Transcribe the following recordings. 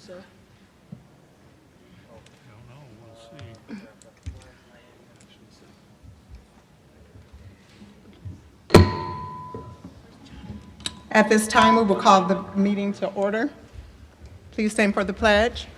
sir. Don't know, we'll see. At this time, we will call the meeting to order. Please stand for the pledge.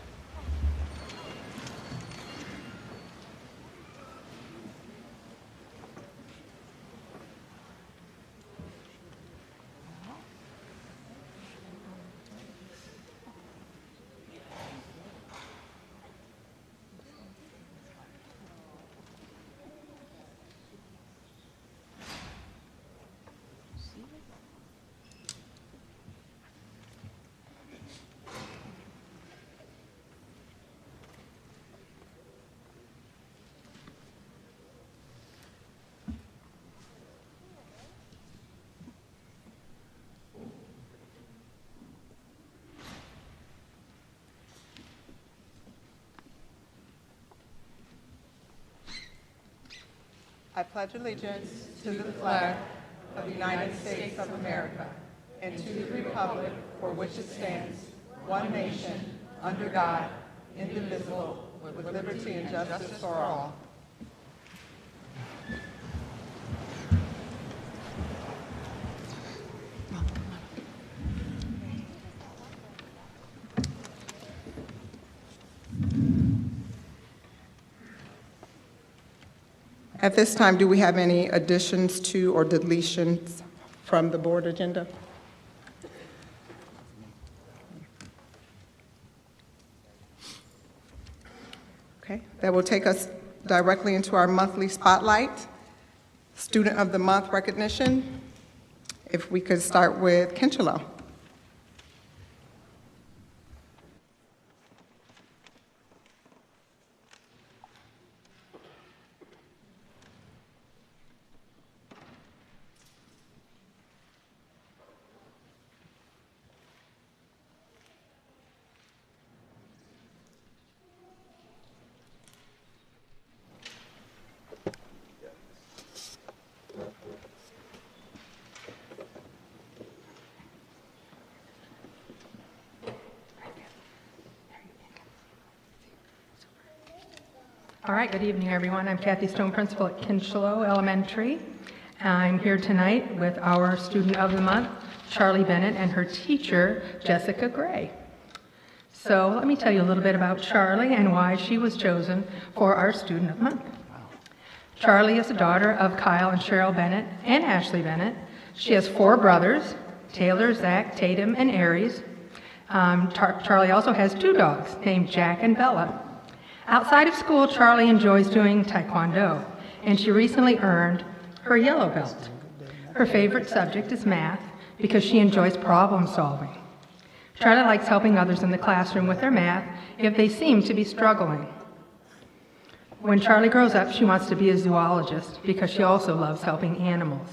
I pledge allegiance to the flag of the United States of America and to the republic for which it stands, one nation, under God, indivisible, with liberty and justice for all. At this time, do we have any additions to or deletions from the board agenda? Okay, that will take us directly into our monthly spotlight, Student of the Month recognition. If we could start with Kinchelo. All right, good evening, everyone. I'm Kathy Stone, principal at Kinchelo Elementary. I'm here tonight with our student of the month, Charlie Bennett, and her teacher, Jessica Gray. So let me tell you a little bit about Charlie and why she was chosen for our student of the month. Charlie is the daughter of Kyle and Cheryl Bennett and Ashley Bennett. She has 4 brothers, Taylor, Zach, Tatum, and Aries. Charlie also has 2 dogs named Jack and Bella. Outside of school, Charlie enjoys doing Taekwondo, and she recently earned her yellow belt. Her favorite subject is math because she enjoys problem solving. Charlie likes helping others in the classroom with their math if they seem to be struggling. When Charlie grows up, she wants to be a zoologist because she also loves helping animals.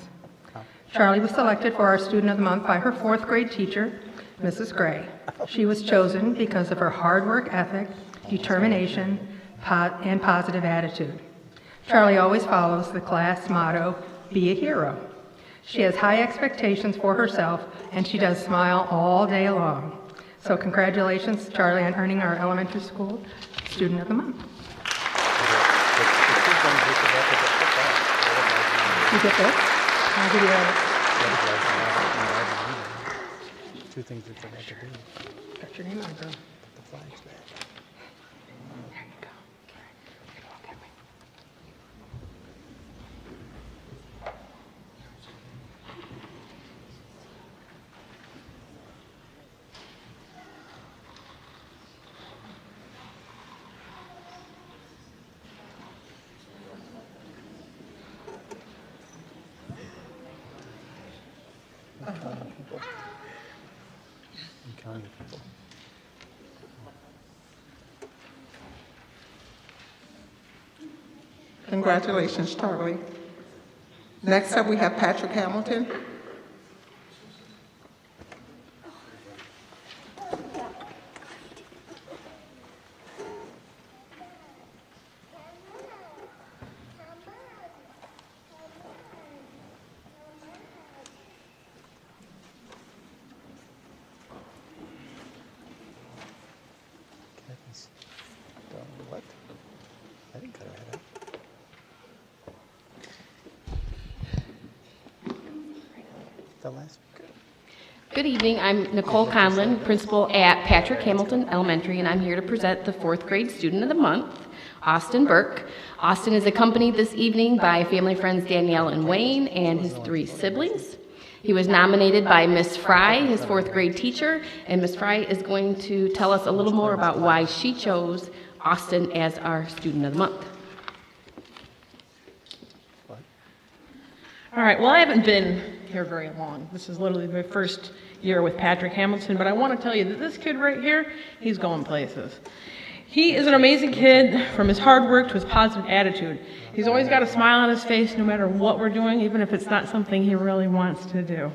Charlie was selected for our Student of the Month by her 4th grade teacher, Mrs. Gray. She was chosen because of her hard work ethic, determination, and positive attitude. Charlie always follows the class motto, be a hero. She has high expectations for herself, and she does smile all day long. So congratulations, Charlie, on earning our elementary school Student of the Month. You get this? I'll give you that. 2 things that you have to do. Got your name on it, girl. The flags back. There you go. Okay. County people. Congratulations, Charlie. Next up, we have Patrick Hamilton. the last speaker. Good evening. I'm Nicole Conlon, principal at Patrick Hamilton Elementary, and I'm here to present the fourth grade student of the month, Austin Burke. Austin is accompanied this evening by family friends Danielle and Wayne and his 3 siblings. He was nominated by Miss Fry, his fourth grade teacher, and Miss Fry is going to tell us a little more about why she chose Austin as our student of the month. All right, well, I haven't been here very long. This is literally my first year with Patrick Hamilton, but I want to tell you that this kid right here, he's going places. He is an amazing kid, from his hard work to his positive attitude. He's always got a smile on his face no matter what we're doing, even if it's not something he really wants to do.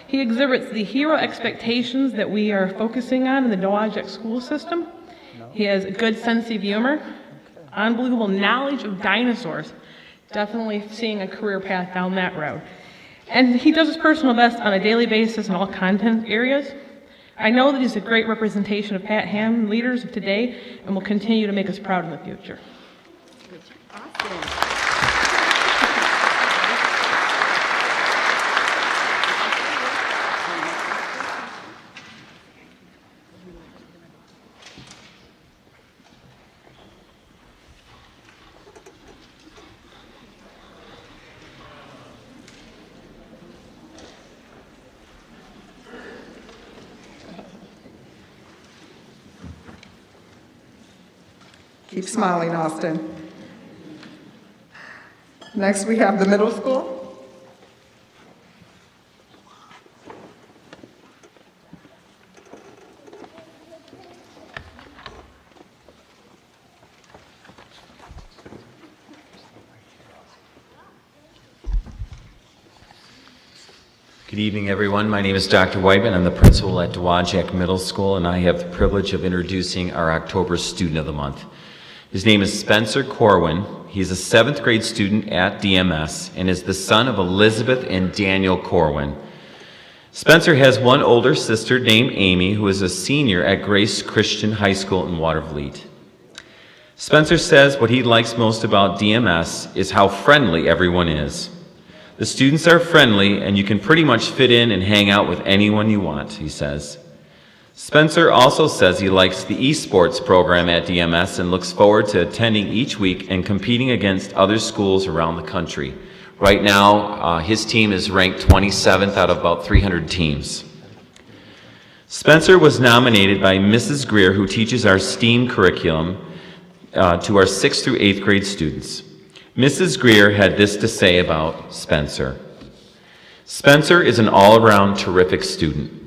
He exhibits the hero expectations that we are focusing on in the Dowagiac school system. He has a good sense of humor, unbelievable knowledge of dinosaurs, definitely seeing a career path down that road. And he does his personal best on a daily basis in all content areas. I know that he's a great representation of Pat Ham leaders of today and will continue to make us proud in the future. Keep smiling, Austin. Next, we have the middle school. Good evening, everyone. My name is Dr. Whiteman. I'm the principal at Dowagiac Middle School, and I have the privilege of introducing our October Student of the Month. His name is Spencer Corwin. He's a 7th grade student at DMS and is the son of Elizabeth and Daniel Corwin. Spencer has one older sister named Amy, who is a senior at Grace Christian High School in Watervliet. Spencer says what he likes most about DMS is how friendly everyone is. The students are friendly, and you can pretty much fit in and hang out with anyone you want, he says. Spencer also says he likes the esports program at DMS and looks forward to attending each week and competing against other schools around the country. Right now, his team is ranked 27th out of about 300 teams. Spencer was nominated by Mrs. Greer, who teaches our STEAM curriculum to our 6th through 8th grade students. Mrs. Greer had this to say about Spencer. Spencer is an all-around terrific student.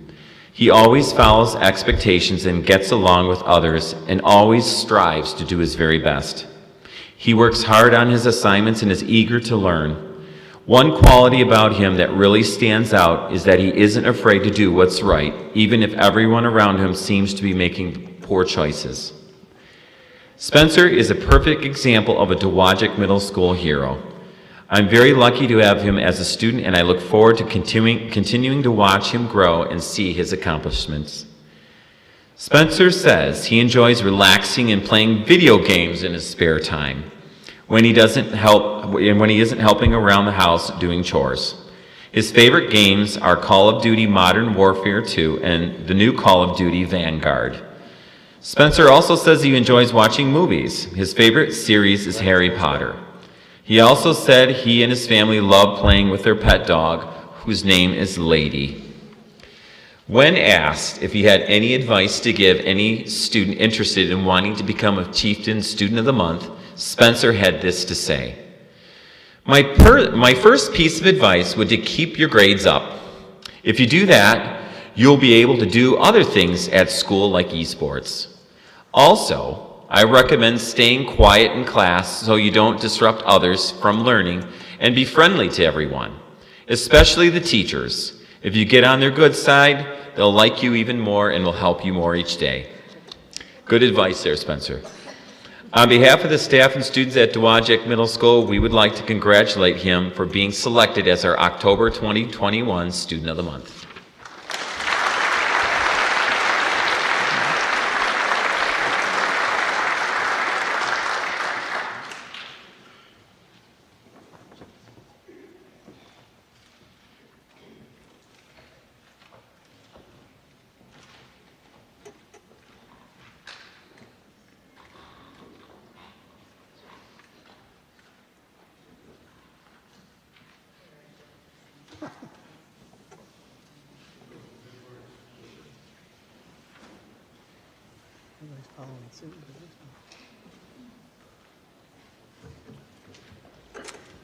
He always follows expectations and gets along with others and always strives to do his very best. He works hard on his assignments and is eager to learn. One quality about him that really stands out is that he isn't afraid to do what's right, even if everyone around him seems to be making poor choices. Spencer is a perfect example of a Dowagiac Middle School hero. I'm very lucky to have him as a student, and I look forward to continuing to watch him grow and see his accomplishments. Spencer says he enjoys relaxing and playing video games in his spare time when he isn't helping around the house doing chores. His favorite games are Call of Duty Modern Warfare 2 and the new Call of Duty Vanguard. Spencer also says he enjoys watching movies. His favorite series is Harry Potter. He also said he and his family love playing with their pet dog, whose name is Lady. When asked if he had any advice to give any student interested in wanting to become a Chieftain Student of the Month, Spencer had this to say. My first piece of advice would be to keep your grades up. If you do that, you'll be able to do other things at school like esports. Also, I recommend staying quiet in class so you don't disrupt others from learning, and be friendly to everyone, especially the teachers. If you get on their good side, they'll like you even more and will help you more each day. Good advice there, Spencer. On behalf of the staff and students at Dowagiac Middle School, we would like to congratulate him for being selected as our October 2021 Student of the Month. Oh, let's see.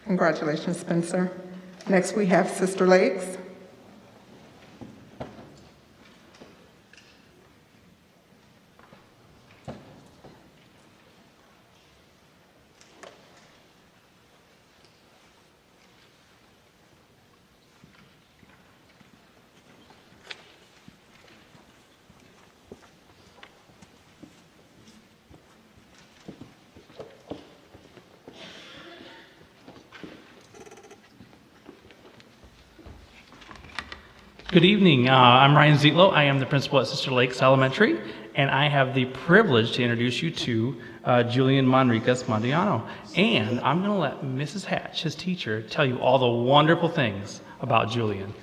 Congratulations, Spencer. Next, we have Sister Lakes. Good evening. I'm Ryan Zietlow. I am the principal at Sister Lakes Elementary, and I have the privilege to introduce you to Julian Manriquez Mondiano. And I'm going to let Mrs. Hatch, his teacher, tell you all the wonderful things about Julian.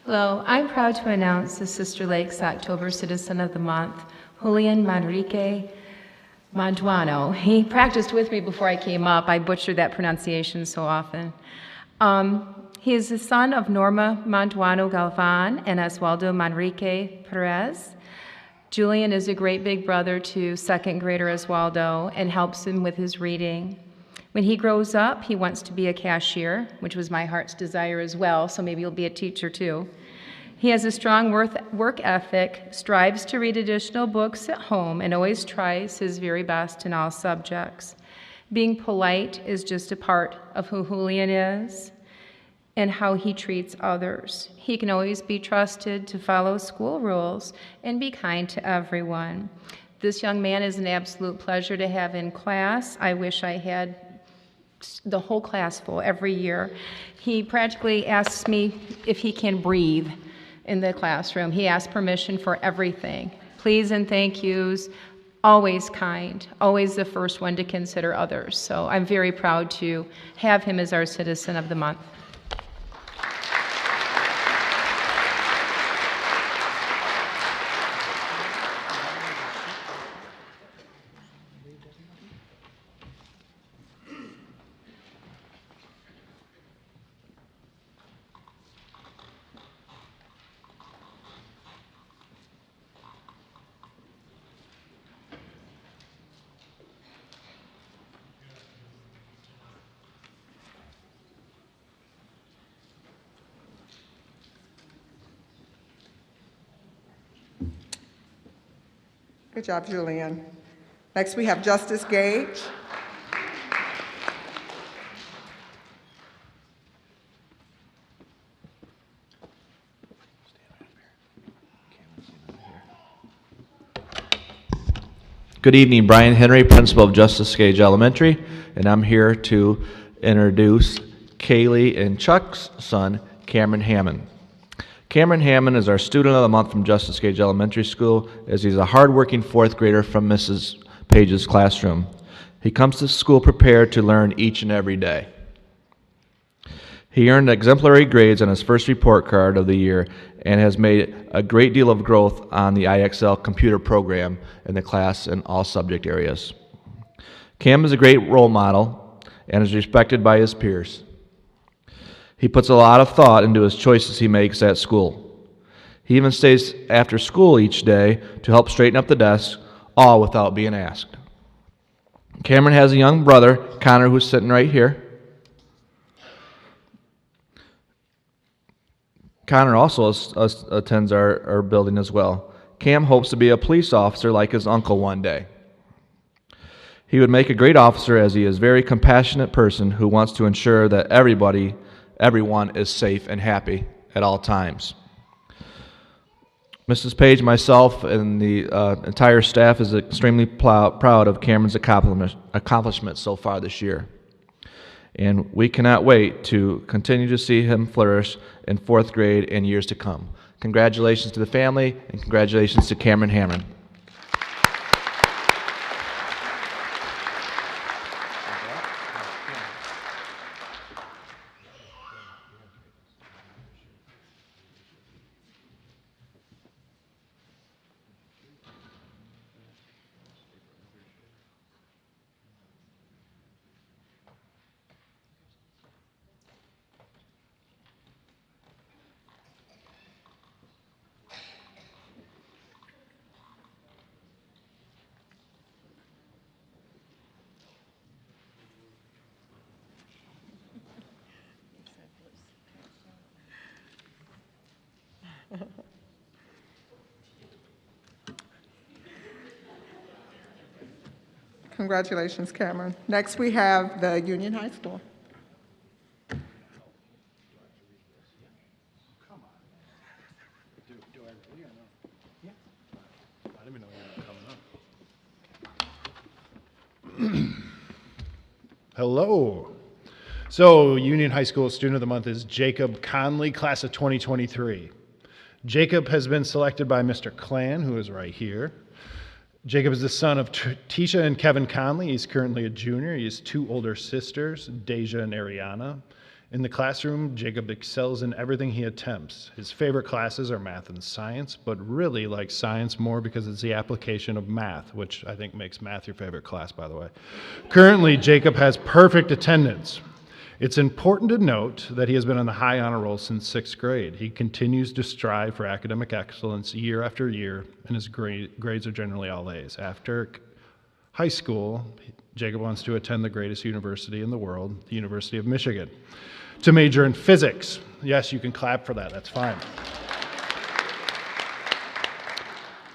Hello, I'm proud to announce the Sister Lakes October Citizen of the Month, Julian Manrique Monduano. He practiced with me before I came up. I butchered that pronunciation so often. He is the son of Norma Monduano Galvan and Oswaldo Manrique Perez. Julian is a great big brother to second grader Oswaldo and helps him with his reading. When he grows up, he wants to be a cashier, which was my heart's desire as well, so maybe he'll be a teacher too. He has a strong work ethic, strives to read additional books at home, and always tries his very best in all subjects. Being polite is just a part of who Julian is and how he treats others. He can always be trusted to follow school rules and be kind to everyone. This young man is an absolute pleasure to have in class. I wish I had the whole class full every year. He practically asks me if he can breathe in the classroom. He asks permission for everything. Please and thank yous, always kind, always the first one to consider others. So I'm very proud to have him as our Citizen of the Month. Good job, Julian. Next, we have Justice Gage. Good evening, Brian Henry, principal of Justice Gage Elementary, and I'm here to introduce Kaylee and Chuck's son, Cameron Hammond. Cameron Hammond is our Student of the Month from Justice Gage Elementary School, as he's a hardworking fourth grader from Mrs. Page's classroom. He comes to school prepared to learn each and every day. He earned exemplary grades on his first report card of the year and has made a great deal of growth on the IXL computer program in the class in all subject areas. Cam is a great role model and is respected by his peers. He puts a lot of thought into his choices he makes at school. He even stays after school each day to help straighten up the desk, all without being asked. Cameron has a young brother, Connor, who's sitting right here. Connor also attends our building as well. Cam hopes to be a police officer like his uncle one day. He would make a great officer, as he is a very compassionate person who wants to ensure that everyone is safe and happy at all times. Mrs. Page, myself, and the entire staff is extremely proud of Cameron's accomplishments so far this year. And we cannot wait to continue to see him flourish in fourth grade and years to come. Congratulations to the family, and congratulations to Cameron Hammond. Congratulations, Cameron. Next, we have the Union High School. I didn't even know you were coming up. Hello. So, Union High School Student of the Month is Jacob Conley, class of 2023. Jacob has been selected by Mr. Clan, who is right here. Jacob is the son of Tisha and Kevin Conley. He's currently a junior. He has two older sisters, Deja and Ariana. In the classroom, Jacob excels in everything he attempts. His favorite classes are math and science, but really likes science more because it's the application of math, which I think makes math your favorite class, by the way. Currently, Jacob has perfect attendance. It's important to note that he has been on the high honor roll since 6th grade. He continues to strive for academic excellence year after year, and his grades are generally all A's. After high school, Jacob wants to attend the greatest university in the world, the University of Michigan, to major in physics. Yes, you can clap for that, that's fine.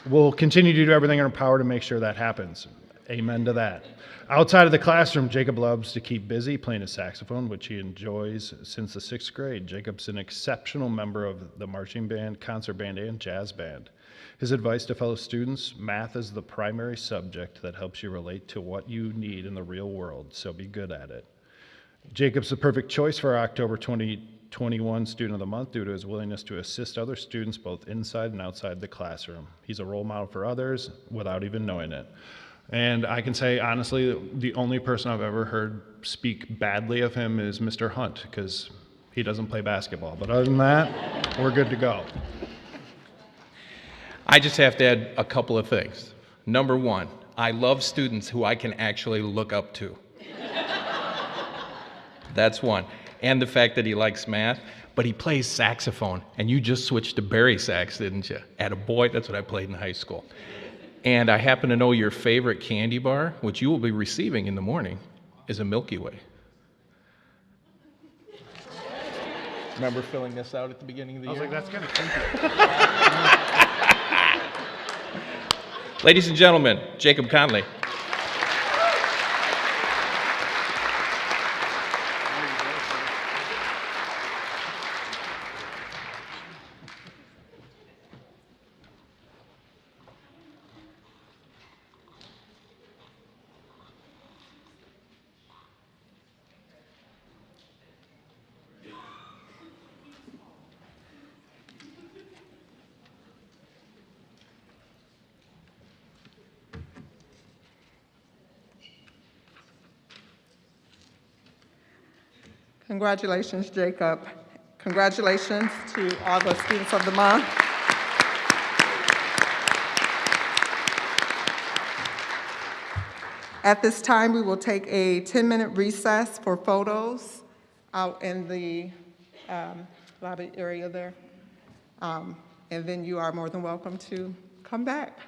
We'll continue to do everything in our power to make sure that happens. Amen to that. Outside of the classroom, Jacob loves to keep busy playing his saxophone, which he enjoys since the 6th grade. Jacob's an exceptional member of the marching band, concert band, and jazz band. His advice to fellow students: math is the primary subject that helps you relate to what you need in the real world, so be good at it. Jacob's the perfect choice for our October 2021 Student of the Month due to his willingness to assist other students both inside and outside the classroom. He's a role model for others without even knowing it. And I can say, honestly, the only person I've ever heard speak badly of him is Mr. Hunt, because he doesn't play basketball. But other than that, we're good to go. I just have to add a couple of things. Number one, I love students who I can actually look up to. That's one. And the fact that he likes math, but he plays saxophone. And you just switched to bari sax, didn't you? Attaboy, that's what I played in high school. And I happen to know your favorite candy bar, which you will be receiving in the morning, is a Milky Way. Remember filling this out at the beginning of the year? I was like, that's kind of creepy. Ladies and gentlemen, Jacob Conley. Congratulations, Jacob. Congratulations to all the students of the month. At this time, we will take a 10-minute recess for photos out in the lobby area there. And then you are more than welcome to come back.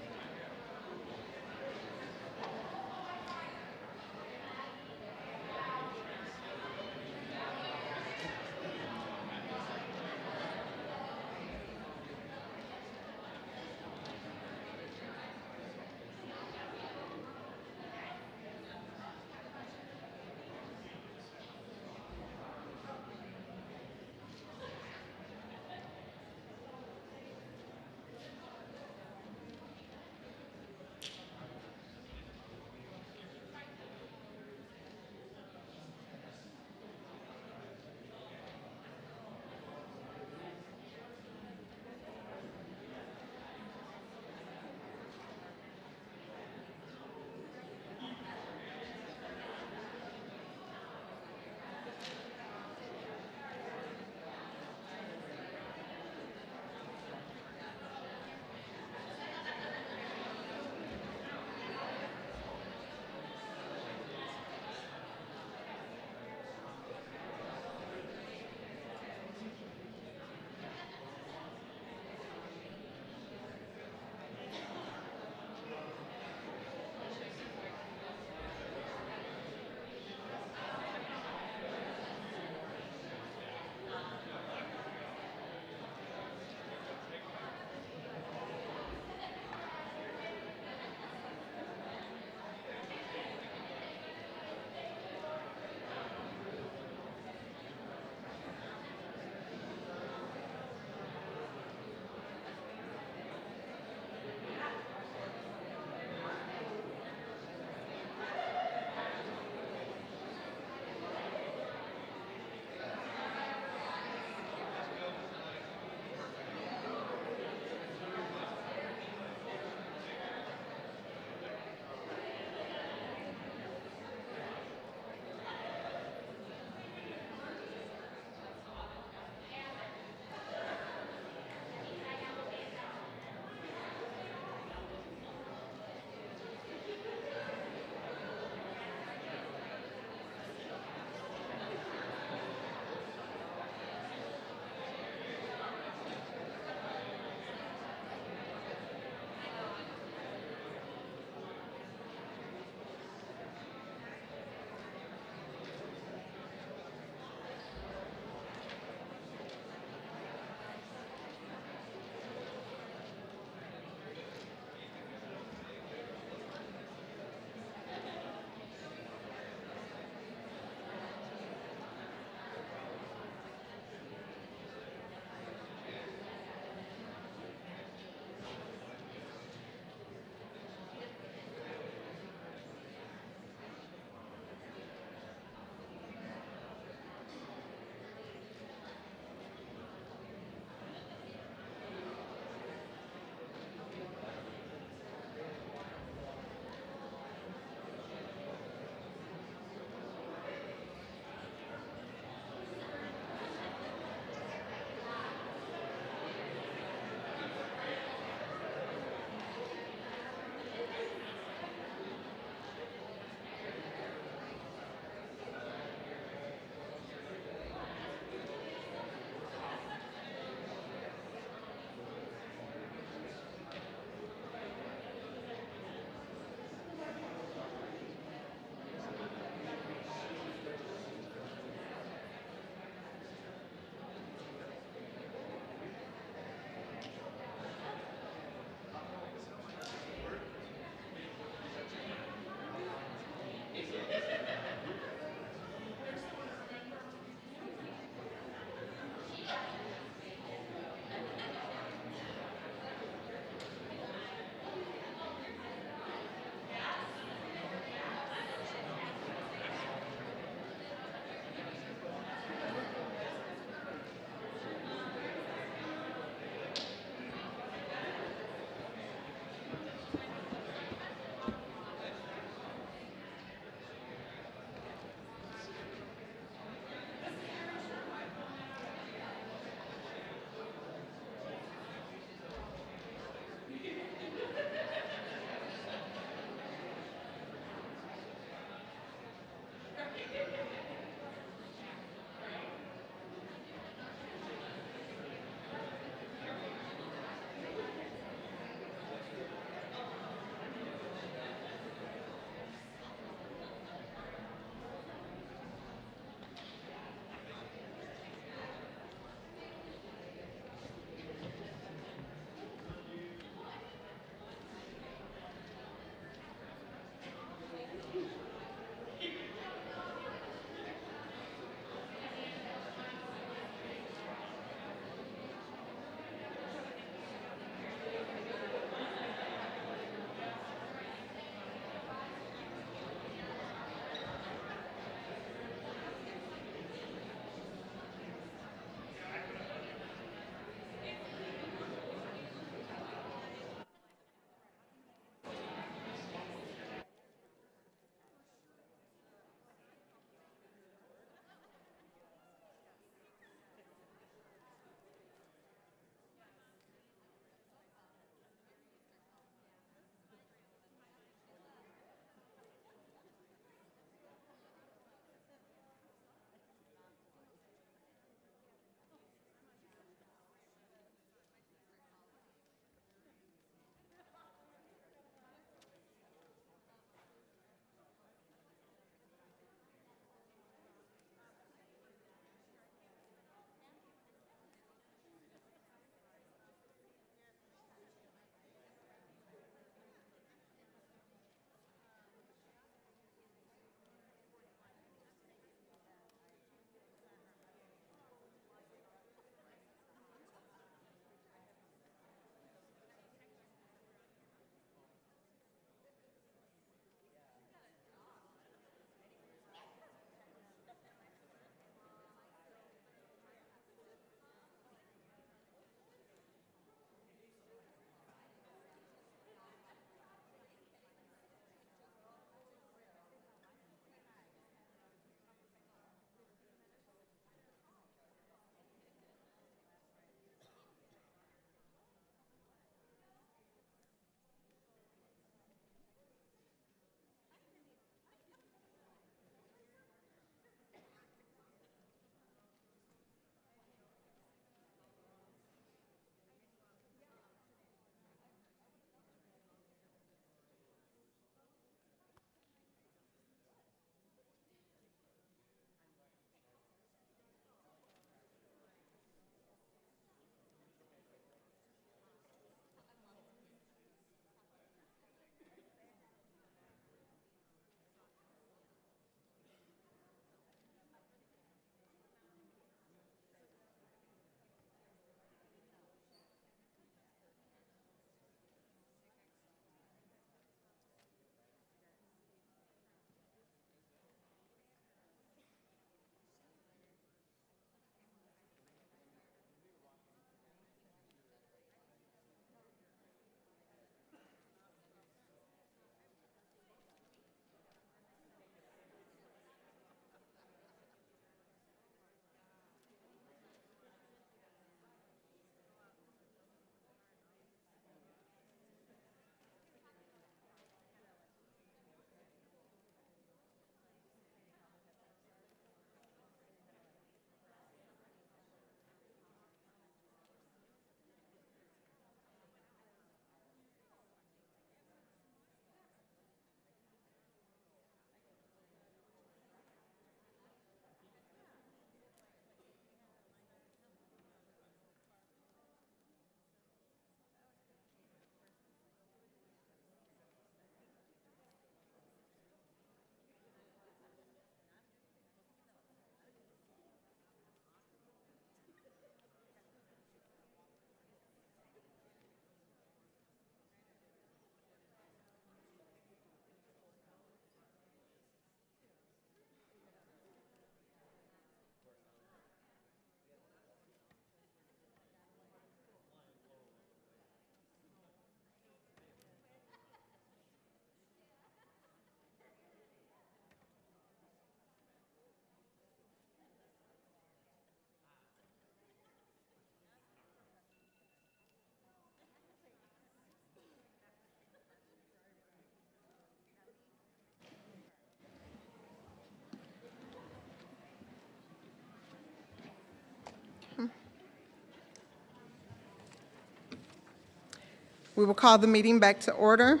We will call the meeting back to order.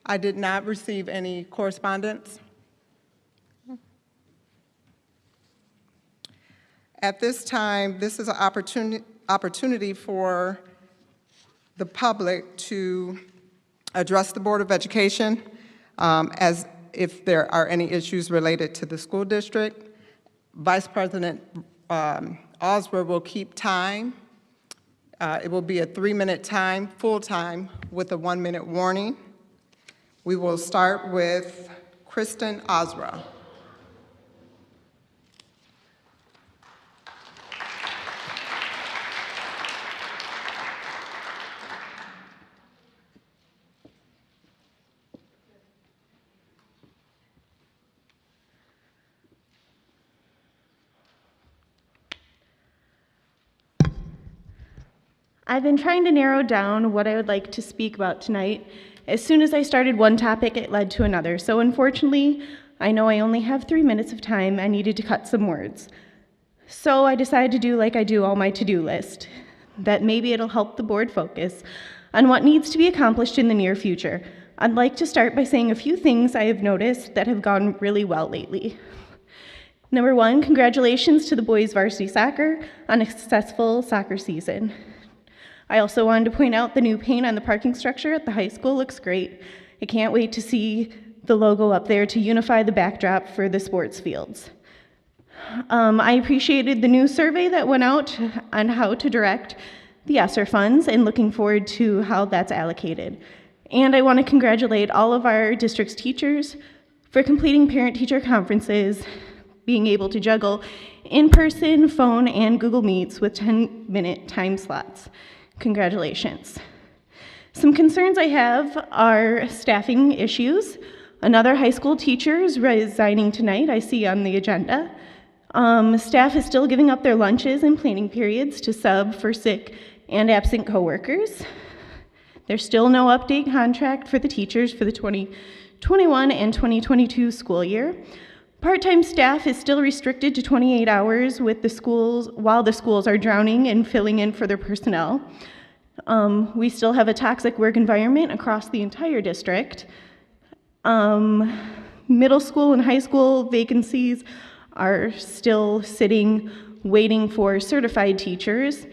I did not receive any correspondence. At this time, this is an opportunity for the public to address the Board of Education as if there are any issues related to the school district. Vice President Osborne will keep time. It will be a 3-minute time, full time, with a 1-minute warning. We will start with Kristen Osra. I've been trying to narrow down what I would like to speak about tonight. As soon as I started one topic, it led to another. So unfortunately, I know I only have 3 minutes of time. I needed to cut some words. So I decided to do like I do all my to-do list, that maybe it'll help the board focus on what needs to be accomplished in the near future. I'd like to start by saying a few things I have noticed that have gone really well lately. Number one, congratulations to the boys varsity soccer on a successful soccer season. I also wanted to point out the new paint on the parking structure at the high school looks great. I can't wait to see the logo up there to unify the backdrop for the sports fields. I appreciated the new survey that went out on how to direct the ESSER funds and looking forward to how that's allocated. And I want to congratulate all of our district's teachers for completing parent-teacher conferences, being able to juggle in-person, phone, and Google Meets with 10-minute time slots. Congratulations. Some concerns I have are staffing issues. Another high school teacher is resigning tonight, I see on the agenda. Staff is still giving up their lunches and planning periods to sub for sick and absent coworkers. There's still no update contract for the teachers for the 2021 and 2022 school year. Part-time staff is still restricted to 28 hours with the schools, while the schools are drowning and filling in for their personnel. We still have a toxic work environment across the entire district. Middle school and high school vacancies are still sitting, waiting for certified teachers.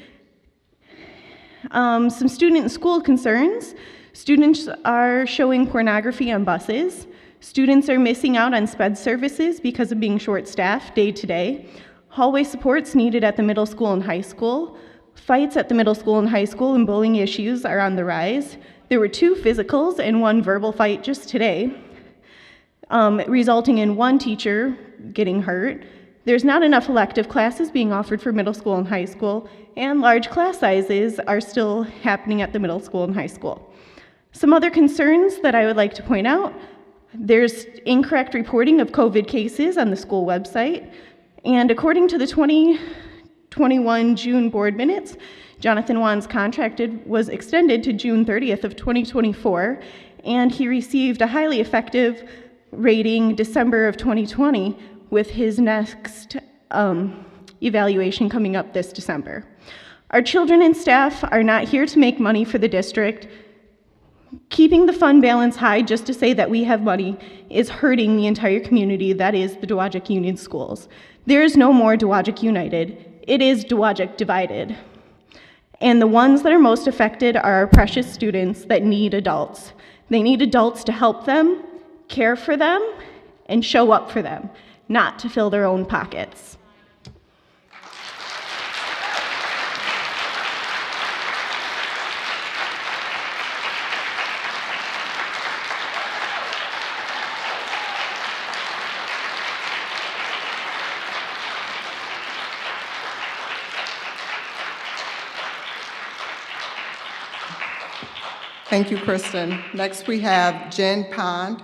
Some student and school concerns. Students are showing pornography on buses. Students are missing out on SPED services because of being short-staffed day to day. Hallway supports needed at the middle school and high school. Fights at the middle school and high school and bullying issues are on the rise. There were 2 physicals and 1 verbal fight just today, resulting in 1 teacher getting hurt. There's not enough elective classes being offered for middle school and high school, and large class sizes are still happening at the middle school and high school. Some other concerns that I would like to point out: there's incorrect reporting of COVID cases on the school website, and according to the 2021 June board minutes, Jonathan Wan's contract was extended to June 30th of 2024, and he received a highly effective rating December of 2020 with his next evaluation coming up this December. Our children and staff are not here to make money for the district. Keeping the fund balance high just to say that we have money is hurting the entire community that is the Dowagiac Union Schools. There is no more Dowagiac United. It is Dowagiac divided. And the ones that are most affected are our precious students that need adults. They need adults to help them, care for them, and show up for them, not to fill their own pockets. Thank you, Kristen. Next, we have Jen Pond.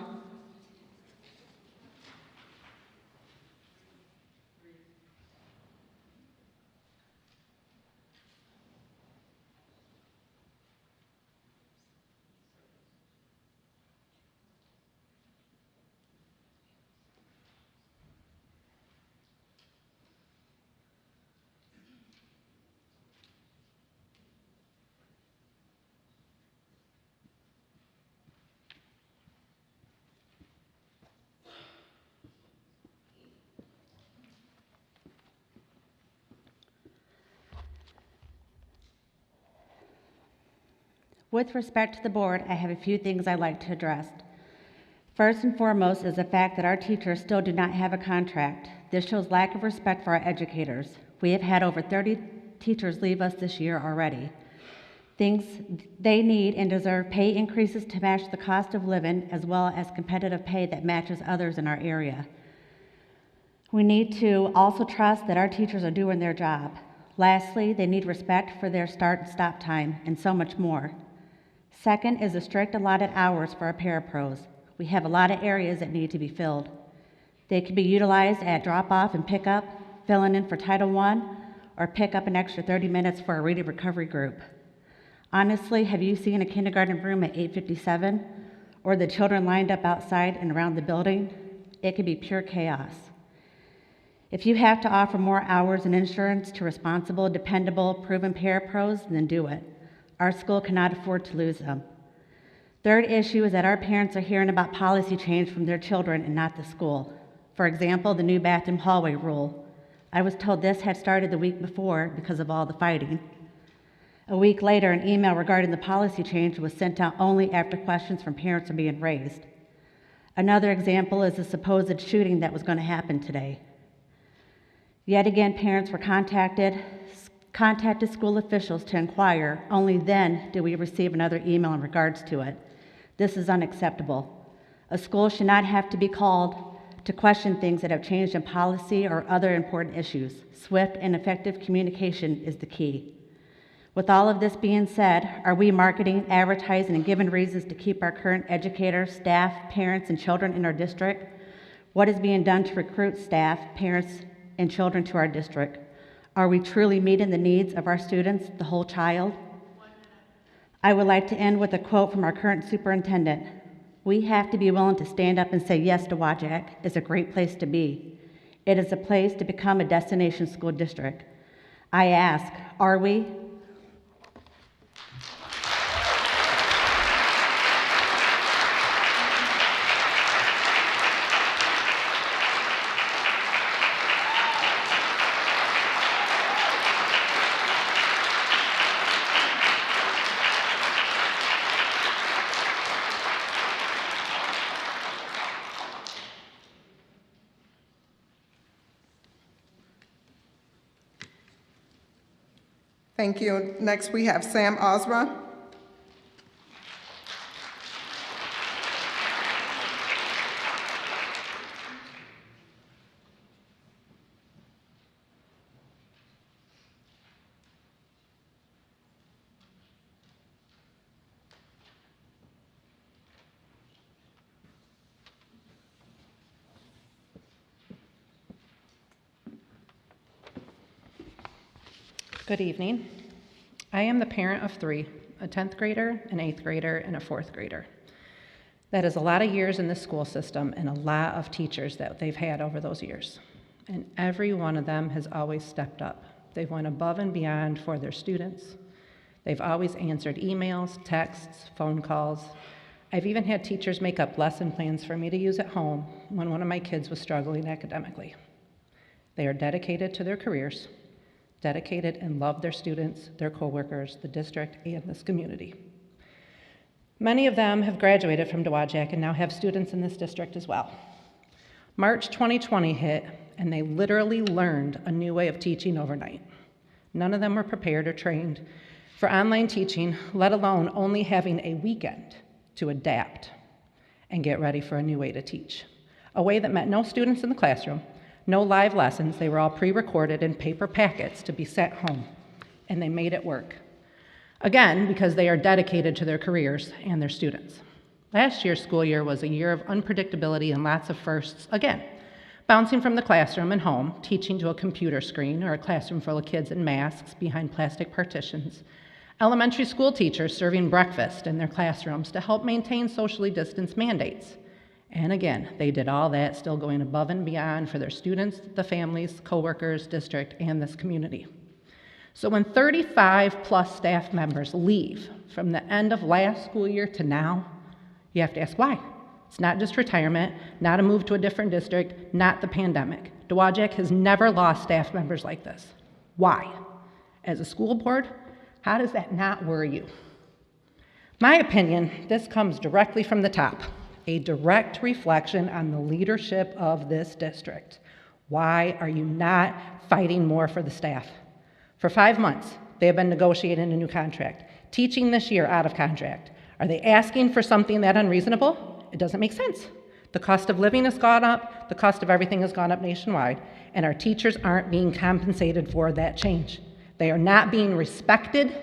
With respect to the board, I have a few things I'd like to address. First and foremost is the fact that our teachers still do not have a contract. This shows lack of respect for our educators. We have had over 30 teachers leave us this year already. Things they need and deserve pay increases to match the cost of living, as well as competitive pay that matches others in our area. We need to also trust that our teachers are doing their job. Lastly, they need respect for their start and stop time, and so much more. Second is the strict allotted hours for our parapros. We have a lot of areas that need to be filled. They can be utilized at drop-off and pick-up, filling in for Title I, or pick up an extra 30 minutes for a reading recovery group. Honestly, have you seen a kindergarten room at 8:57, or the children lined up outside and around the building? It can be pure chaos. If you have to offer more hours and insurance to responsible, dependable, proven parapros, then do it. Our school cannot afford to lose them. Third issue is that our parents are hearing about policy change from their children and not the school. For example, the new bathroom hallway rule. I was told this had started the week before because of all the fighting. A week later, an email regarding the policy change was sent out only after questions from parents are being raised. Another example is the supposed shooting that was going to happen today. Yet again, parents were contacted school officials to inquire. Only then did we receive another email in regards to it. This is unacceptable. A school should not have to be called to question things that have changed in policy or other important issues. Swift and effective communication is the key. With all of this being said, are we marketing, advertising, and giving reasons to keep our current educators, staff, parents, and children in our district? What is being done to recruit staff, parents, and children to our district? Are we truly meeting the needs of our students, the whole child? I would like to end with a quote from our current superintendent. We have to be willing to stand up and say yes to Dowagiac is a great place to be. It is a place to become a destination school district. I ask, are we? Thank you. Next, we have Sam Osra. Good evening. I am the parent of three, a 10th grader, an 8th grader, and a 4th grader. That is a lot of years in the school system and a lot of teachers that they've had over those years. And every one of them has always stepped up. They've went above and beyond for their students. They've always answered emails, texts, phone calls. I've even had teachers make up lesson plans for me to use at home when one of my kids was struggling academically. They are dedicated to their careers, dedicated and love their students, their coworkers, the district, and this community. Many of them have graduated from Dowagiac and now have students in this district as well. March 2020 hit, and they literally learned a new way of teaching overnight. None of them were prepared or trained for online teaching, let alone only having a weekend to adapt and get ready for a new way to teach. A way that meant no students in the classroom, no live lessons. They were all pre-recorded in paper packets to be sent home, and they made it work. Again, because they are dedicated to their careers and their students. Last year's school year was a year of unpredictability and lots of firsts, again, bouncing from the classroom and home, teaching to a computer screen or a classroom full of kids in masks behind plastic partitions, elementary school teachers serving breakfast in their classrooms to help maintain socially distanced mandates. And again, they did all that, still going above and beyond for their students, the families, coworkers, district, and this community. So when 35 plus staff members leave from the end of last school year to now, you have to ask why. It's not just retirement, not a move to a different district, not the pandemic. Dowagiac has never lost staff members like this. Why? As a school board, how does that not worry you? My opinion, this comes directly from the top, a direct reflection on the leadership of this district. Why are you not fighting more for the staff? For 5 months, they have been negotiating a new contract. Teaching this year out of contract. Are they asking for something that unreasonable? It doesn't make sense. The cost of living has gone up, the cost of everything has gone up nationwide, and our teachers aren't being compensated for that change. They are not being respected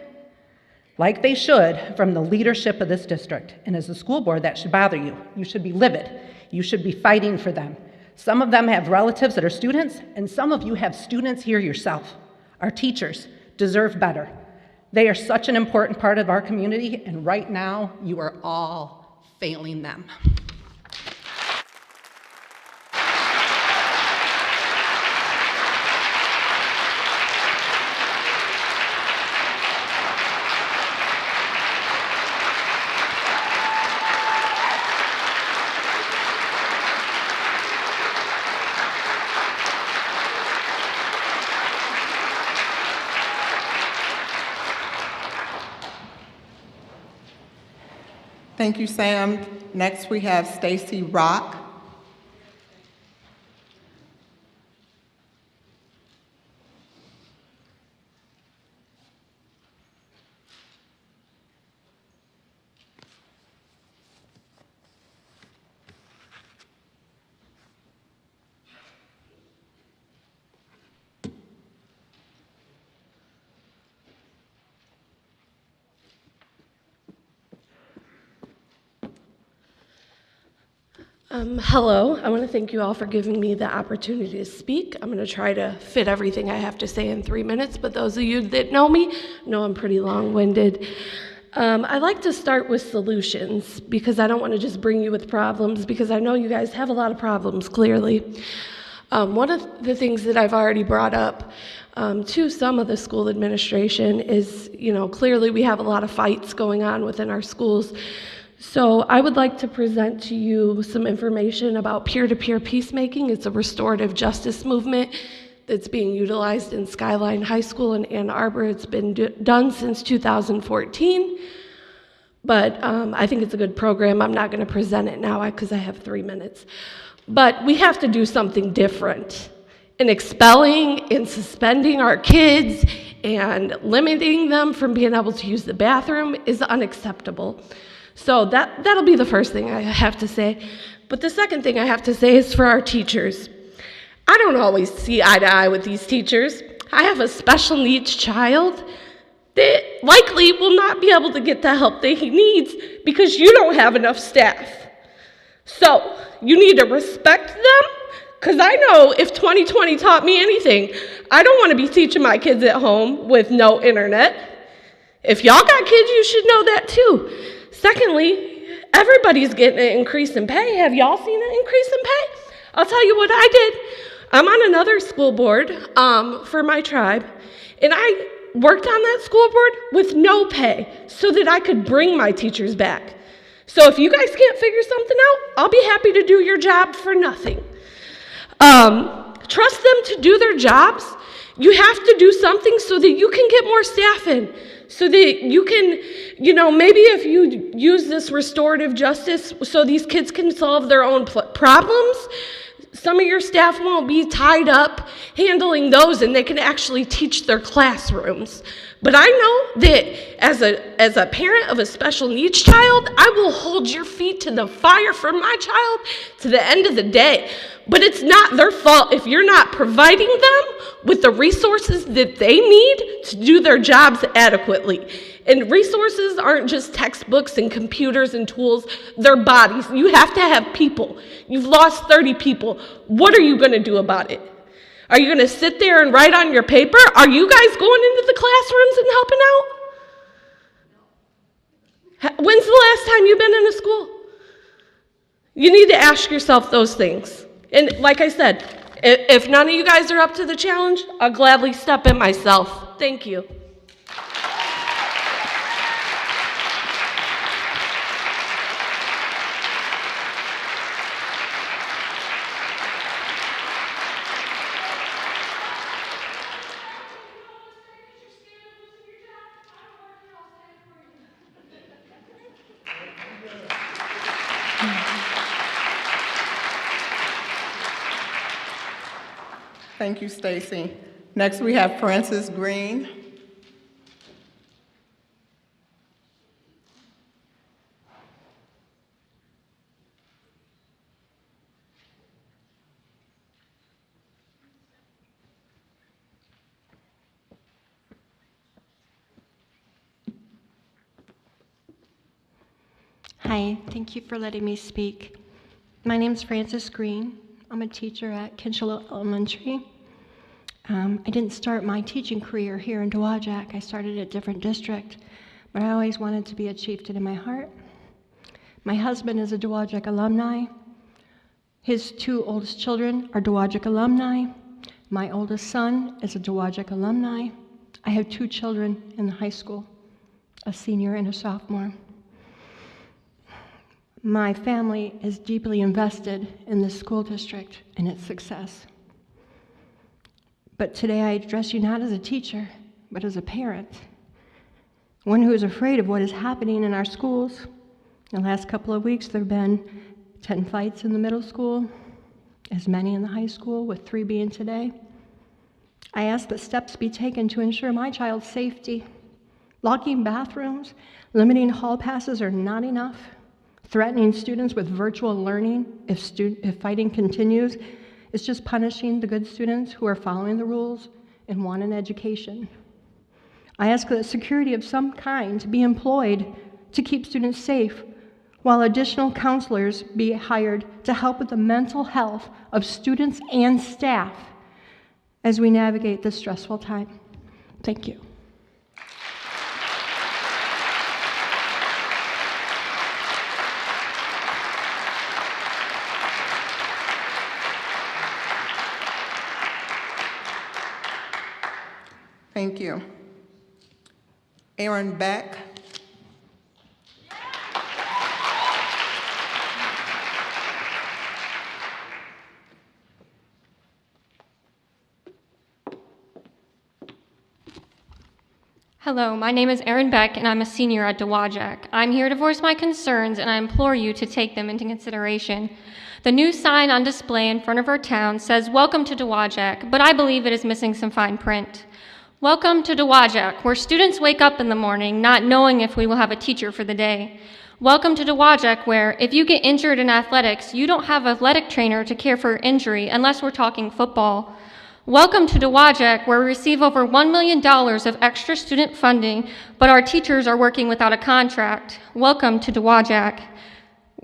like they should from the leadership of this district. And as a school board, that should bother you. You should be livid. You should be fighting for them. Some of them have relatives that are students, and some of you have students here yourself. Our teachers deserve better. They are such an important part of our community, and right now, you are all failing them. Thank you, Sam. Next, we have Stacy Rock. Hello, I want to thank you all for giving me the opportunity to speak. I'm going to try to fit everything I have to say in 3 minutes, but those of you that know me know I'm pretty long-winded. I like to start with solutions because I don't want to just bring you with problems because I know you guys have a lot of problems, clearly. One of the things that I've already brought up to some of the school administration is, clearly we have a lot of fights going on within our schools. So I would like to present to you some information about peer-to-peer peacemaking. It's a restorative justice movement that's being utilized in Skyline High School in Ann Arbor. It's been done since 2014, but I think it's a good program. I'm not going to present it now because I have 3 minutes. But we have to do something different. And expelling and suspending our kids and limiting them from being able to use the bathroom is unacceptable. So that'll be the first thing I have to say. But the second thing I have to say is for our teachers. I don't always see eye to eye with these teachers. I have a special needs child that likely will not be able to get the help that he needs because you don't have enough staff. So you need to respect them, because I know if 2020 taught me anything, I don't want to be teaching my kids at home with no internet. If y'all got kids, you should know that too. Secondly, everybody's getting an increase in pay. Have y'all seen an increase in pay? I'll tell you what I did. I'm on another school board for my tribe, and I worked on that school board with no pay so that I could bring my teachers back. So if you guys can't figure something out, I'll be happy to do your job for nothing. Trust them to do their jobs. You have to do something so that you can get more staff in. So that you can, maybe if you use this restorative justice so these kids can solve their own problems, some of your staff won't be tied up handling those and they can actually teach their classrooms. But I know that as a parent of a special needs child, I will hold your feet to the fire for my child to the end of the day. But it's not their fault if you're not providing them with the resources that they need to do their jobs adequately. And resources aren't just textbooks and computers and tools, they're bodies. You have to have people. You've lost 30 people. What are you going to do about it? Are you going to sit there and write on your paper? Are you guys going into the classrooms and helping out? When's the last time you've been in a school? You need to ask yourself those things. And like I said, if none of you guys are up to the challenge, I'll gladly step in myself. Thank you. Thank you, Stacy. Next, we have Francis Green. Hi, thank you for letting me speak. My name is Frances Green. I'm a teacher at Kinchlow Elementary. I didn't start my teaching career here in Dowagiac. I started at a different district, but I always wanted to be a chieftain in my heart. My husband is a Dowagiac alumni. His two oldest children are Dowagiac alumni. My oldest son is a Dowagiac alumni. I have two children in the high school, a senior and a sophomore. My family is deeply invested in this school district and its success. But today I address you not as a teacher, but as a parent, one who is afraid of what is happening in our schools. In the last couple of weeks, there have been 10 fights in the middle school, as many in the high school, with 3 being today. I ask that steps be taken to ensure my child's safety. Locking bathrooms, limiting hall passes are not enough. Threatening students with virtual learning if fighting continues is just punishing the good students who are following the rules and want an education. I ask that security of some kind be employed to keep students safe, while additional counselors be hired to help with the mental health of students and staff as we navigate this stressful time. Thank you. Thank you. Aaron Beck. Hello, my name is Erin Beck, and I'm a senior at Dowagiac. I'm here to voice my concerns, and I implore you to take them into consideration. The new sign on display in front of our town says, "Welcome to Dowagiac," but I believe it is missing some fine print. Welcome to Dowagiac, where students wake up in the morning not knowing if we will have a teacher for the day. Welcome to Dowagiac, where if you get injured in athletics, you don't have an athletic trainer to care for your injury unless we're talking football. Welcome to Dowagiac, where we receive over $1 million of extra student funding, but our teachers are working without a contract. Welcome to Dowagiac.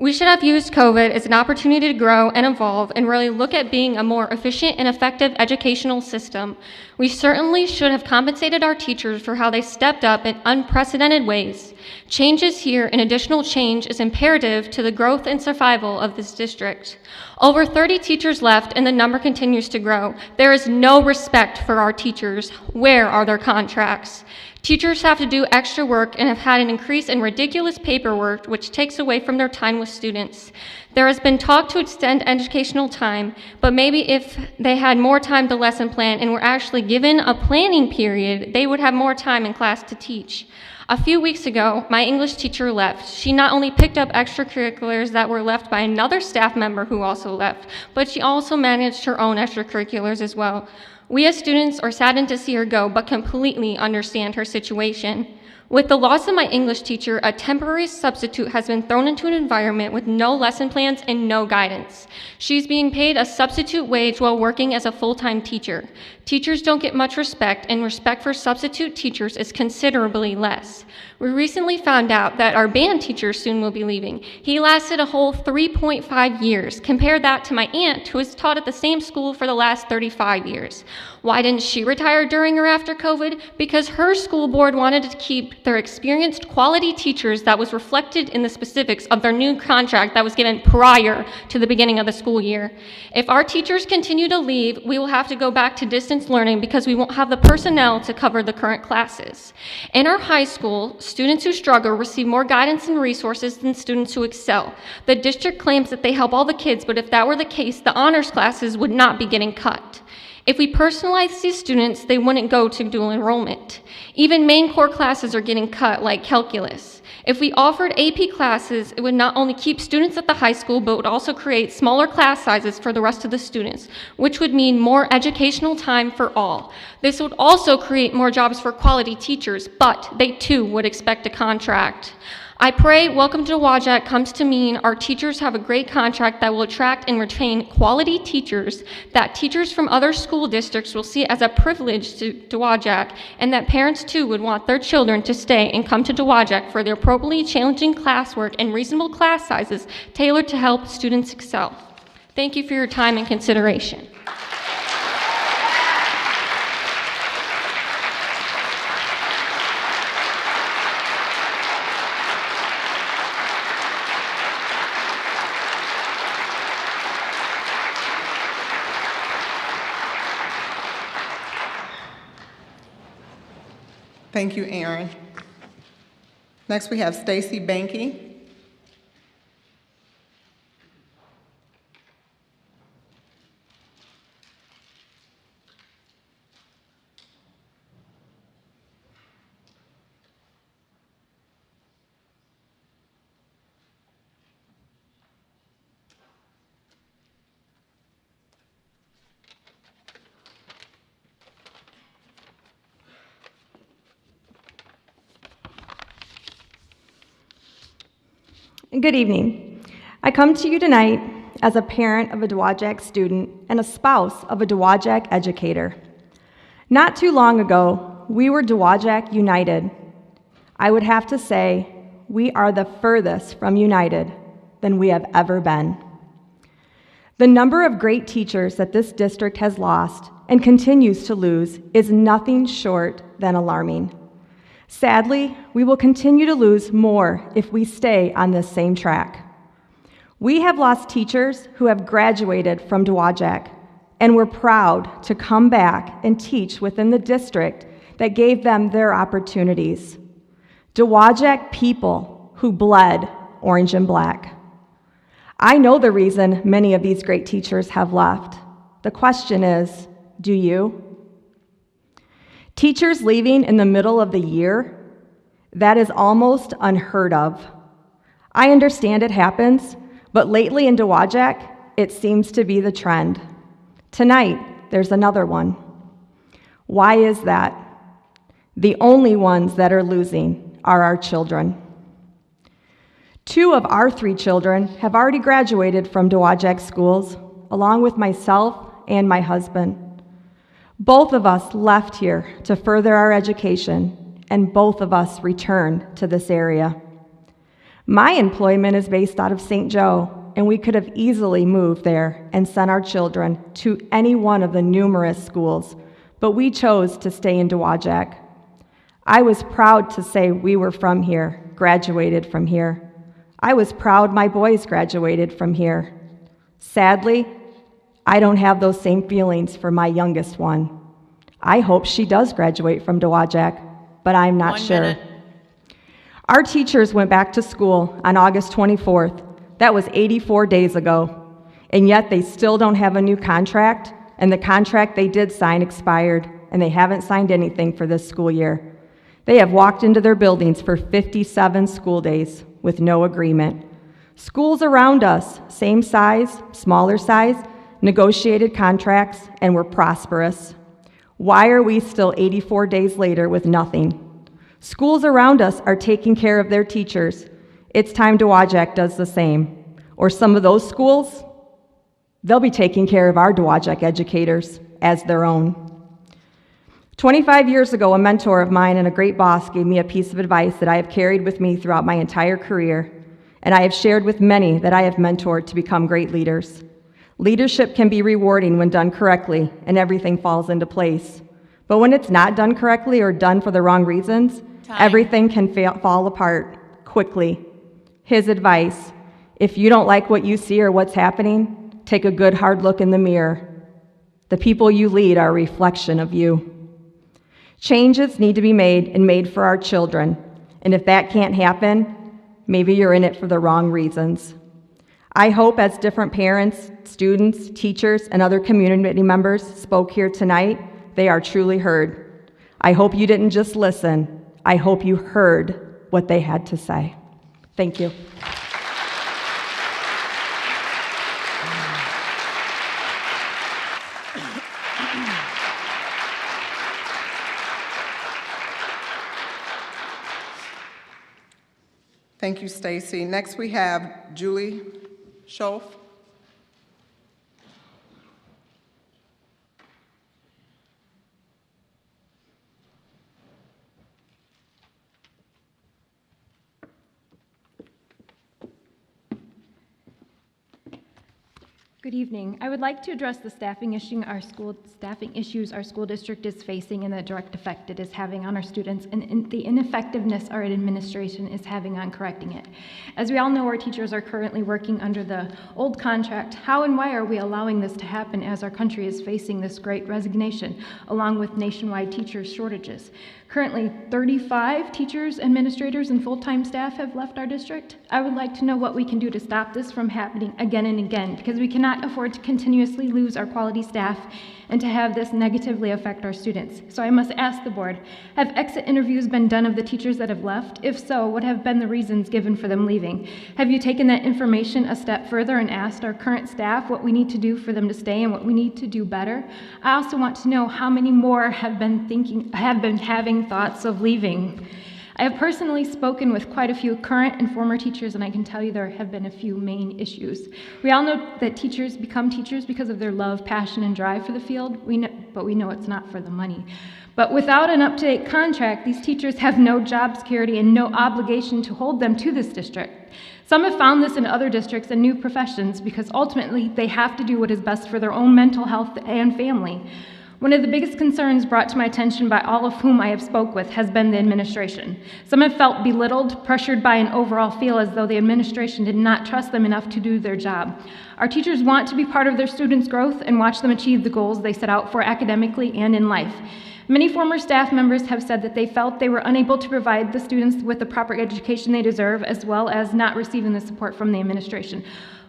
We should have used COVID as an opportunity to grow and evolve and really look at being a more efficient and effective educational system. We certainly should have compensated our teachers for how they stepped up in unprecedented ways. Changes here and additional change is imperative to the growth and survival of this district. Over 30 teachers left and the number continues to grow. There is no respect for our teachers. Where are their contracts? Teachers have to do extra work and have had an increase in ridiculous paperwork, which takes away from their time with students. There has been talk to extend educational time, but maybe if they had more time to lesson plan and were actually given a planning period, they would have more time in class to teach. A few weeks ago, my English teacher left. She not only picked up extracurriculars that were left by another staff member who also left, but she also managed her own extracurriculars as well. We as students are saddened to see her go, but completely understand her situation. With the loss of my English teacher, a temporary substitute has been thrown into an environment with no lesson plans and no guidance. She's being paid a substitute wage while working as a full-time teacher. Teachers don't get much respect, and respect for substitute teachers is considerably less. We recently found out that our band teacher soon will be leaving. He lasted a whole 3.5 years. Compare that to my aunt, who has taught at the same school for the last 35 years. Why didn't she retire during or after COVID? Because her school board wanted to keep their experienced quality teachers that was reflected in the specifics of their new contract that was given prior to the beginning of the school year. If our teachers continue to leave, we will have to go back to distance learning because we won't have the personnel to cover the current classes. In our high school, students who struggle receive more guidance and resources than students who excel. The district claims that they help all the kids, but if that were the case, the honors classes would not be getting cut. If we personalize these students, they wouldn't go to dual enrollment. Even main core classes are getting cut, like calculus. If we offered AP classes, it would not only keep students at the high school, but would also create smaller class sizes for the rest of the students, which would mean more educational time for all. This would also create more jobs for quality teachers, but they too would expect a contract. I pray Welcome to Dowagiac comes to mean our teachers have a great contract that will attract and retain quality teachers, that teachers from other school districts will see it as a privilege to Dowagiac, and that parents too would want their children to stay and come to Dowagiac for their appropriately challenging classwork and reasonable class sizes tailored to help students excel. Thank you for your time and consideration. Thank you, Aaron. Next, we have Stacy Banky. Good evening. I come to you tonight as a parent of a Dowagiac student and a spouse of a Dowagiac educator. Not too long ago, we were Dowagiac United. I would have to say we are the furthest from united than we have ever been. The number of great teachers that this district has lost and continues to lose is nothing short than alarming. Sadly, we will continue to lose more if we stay on this same track. We have lost teachers who have graduated from Dowagiac, and we're proud to come back and teach within the district that gave them their opportunities. Dowagiac people who bled orange and black. I know the reason many of these great teachers have left. The question is, do you? Teachers leaving in the middle of the year? That is almost unheard of. I understand it happens, but lately in Dowagiac, it seems to be the trend. Tonight, there's another one. Why is that? The only ones that are losing are our children. 2 of our 3 children have already graduated from Dowagiac schools, along with myself and my husband. Both of us left here to further our education, and both of us returned to this area. My employment is based out of St. Joe, and we could have easily moved there and sent our children to any one of the numerous schools, but we chose to stay in Dowagiac. I was proud to say we were from here, graduated from here. I was proud my boys graduated from here. Sadly, I don't have those same feelings for my youngest one. I hope she does graduate from Dowagiac, but I'm not sure. Our teachers went back to school on August 24th. That was 84 days ago, and yet they still don't have a new contract, and the contract they did sign expired, and they haven't signed anything for this school year. They have walked into their buildings for 57 school days with no agreement. Schools around us, same size, smaller size, negotiated contracts, and were prosperous. Why are we still 84 days later with nothing? Schools around us are taking care of their teachers. It's time Dowagiac does the same. Or some of those schools, they'll be taking care of our Dowagiac educators as their own. 25 years ago, a mentor of mine and a great boss gave me a piece of advice that I have carried with me throughout my entire career, and I have shared with many that I have mentored to become great leaders. Leadership can be rewarding when done correctly, and everything falls into place. But when it's not done correctly or done for the wrong reasons, everything can fall apart quickly. His advice: if you don't like what you see or what's happening, take a good hard look in the mirror. The people you lead are a reflection of you. Changes need to be made and made for our children, and if that can't happen, maybe you're in it for the wrong reasons. I hope as different parents, students, teachers, and other community members spoke here tonight, they are truly heard. I hope you didn't just listen. I hope you heard what they had to say. Thank you. Thank you, Stacy. Next, we have Julie Schoaf. Good evening. I would like to address the staffing issues our school district is facing and the direct effect it is having on our students and the ineffectiveness our administration is having on correcting it. As we all know, our teachers are currently working under the old contract. How and why are we allowing this to happen as our country is facing this great resignation, along with nationwide teacher shortages? Currently, 35 teachers, administrators, and full-time staff have left our district. I would like to know what we can do to stop this from happening again and again, because we cannot afford to continuously lose our quality staff and to have this negatively affect our students. So I must ask the board, have exit interviews been done of the teachers that have left? If so, what have been the reasons given for them leaving? Have you taken that information a step further and asked our current staff what we need to do for them to stay and what we need to do better? I also want to know how many more have been having thoughts of leaving. I have personally spoken with quite a few current and former teachers, and I can tell you there have been a few main issues. We all know that teachers become teachers because of their love, passion, and drive for the field, but we know it's not for the money. But without an up-to-date contract, these teachers have no job security and no obligation to hold them to this district. Some have found this in other districts and new professions because ultimately they have to do what is best for their own mental health and family. One of the biggest concerns brought to my attention by all of whom I have spoke with has been the administration. Some have felt belittled, pressured by an overall feel as though the administration did not trust them enough to do their job. Our teachers want to be part of their students' growth and watch them achieve the goals they set out for academically and in life. Many former staff members have said that they felt they were unable to provide the students with the proper education they deserve, as well as not receiving the support from the administration.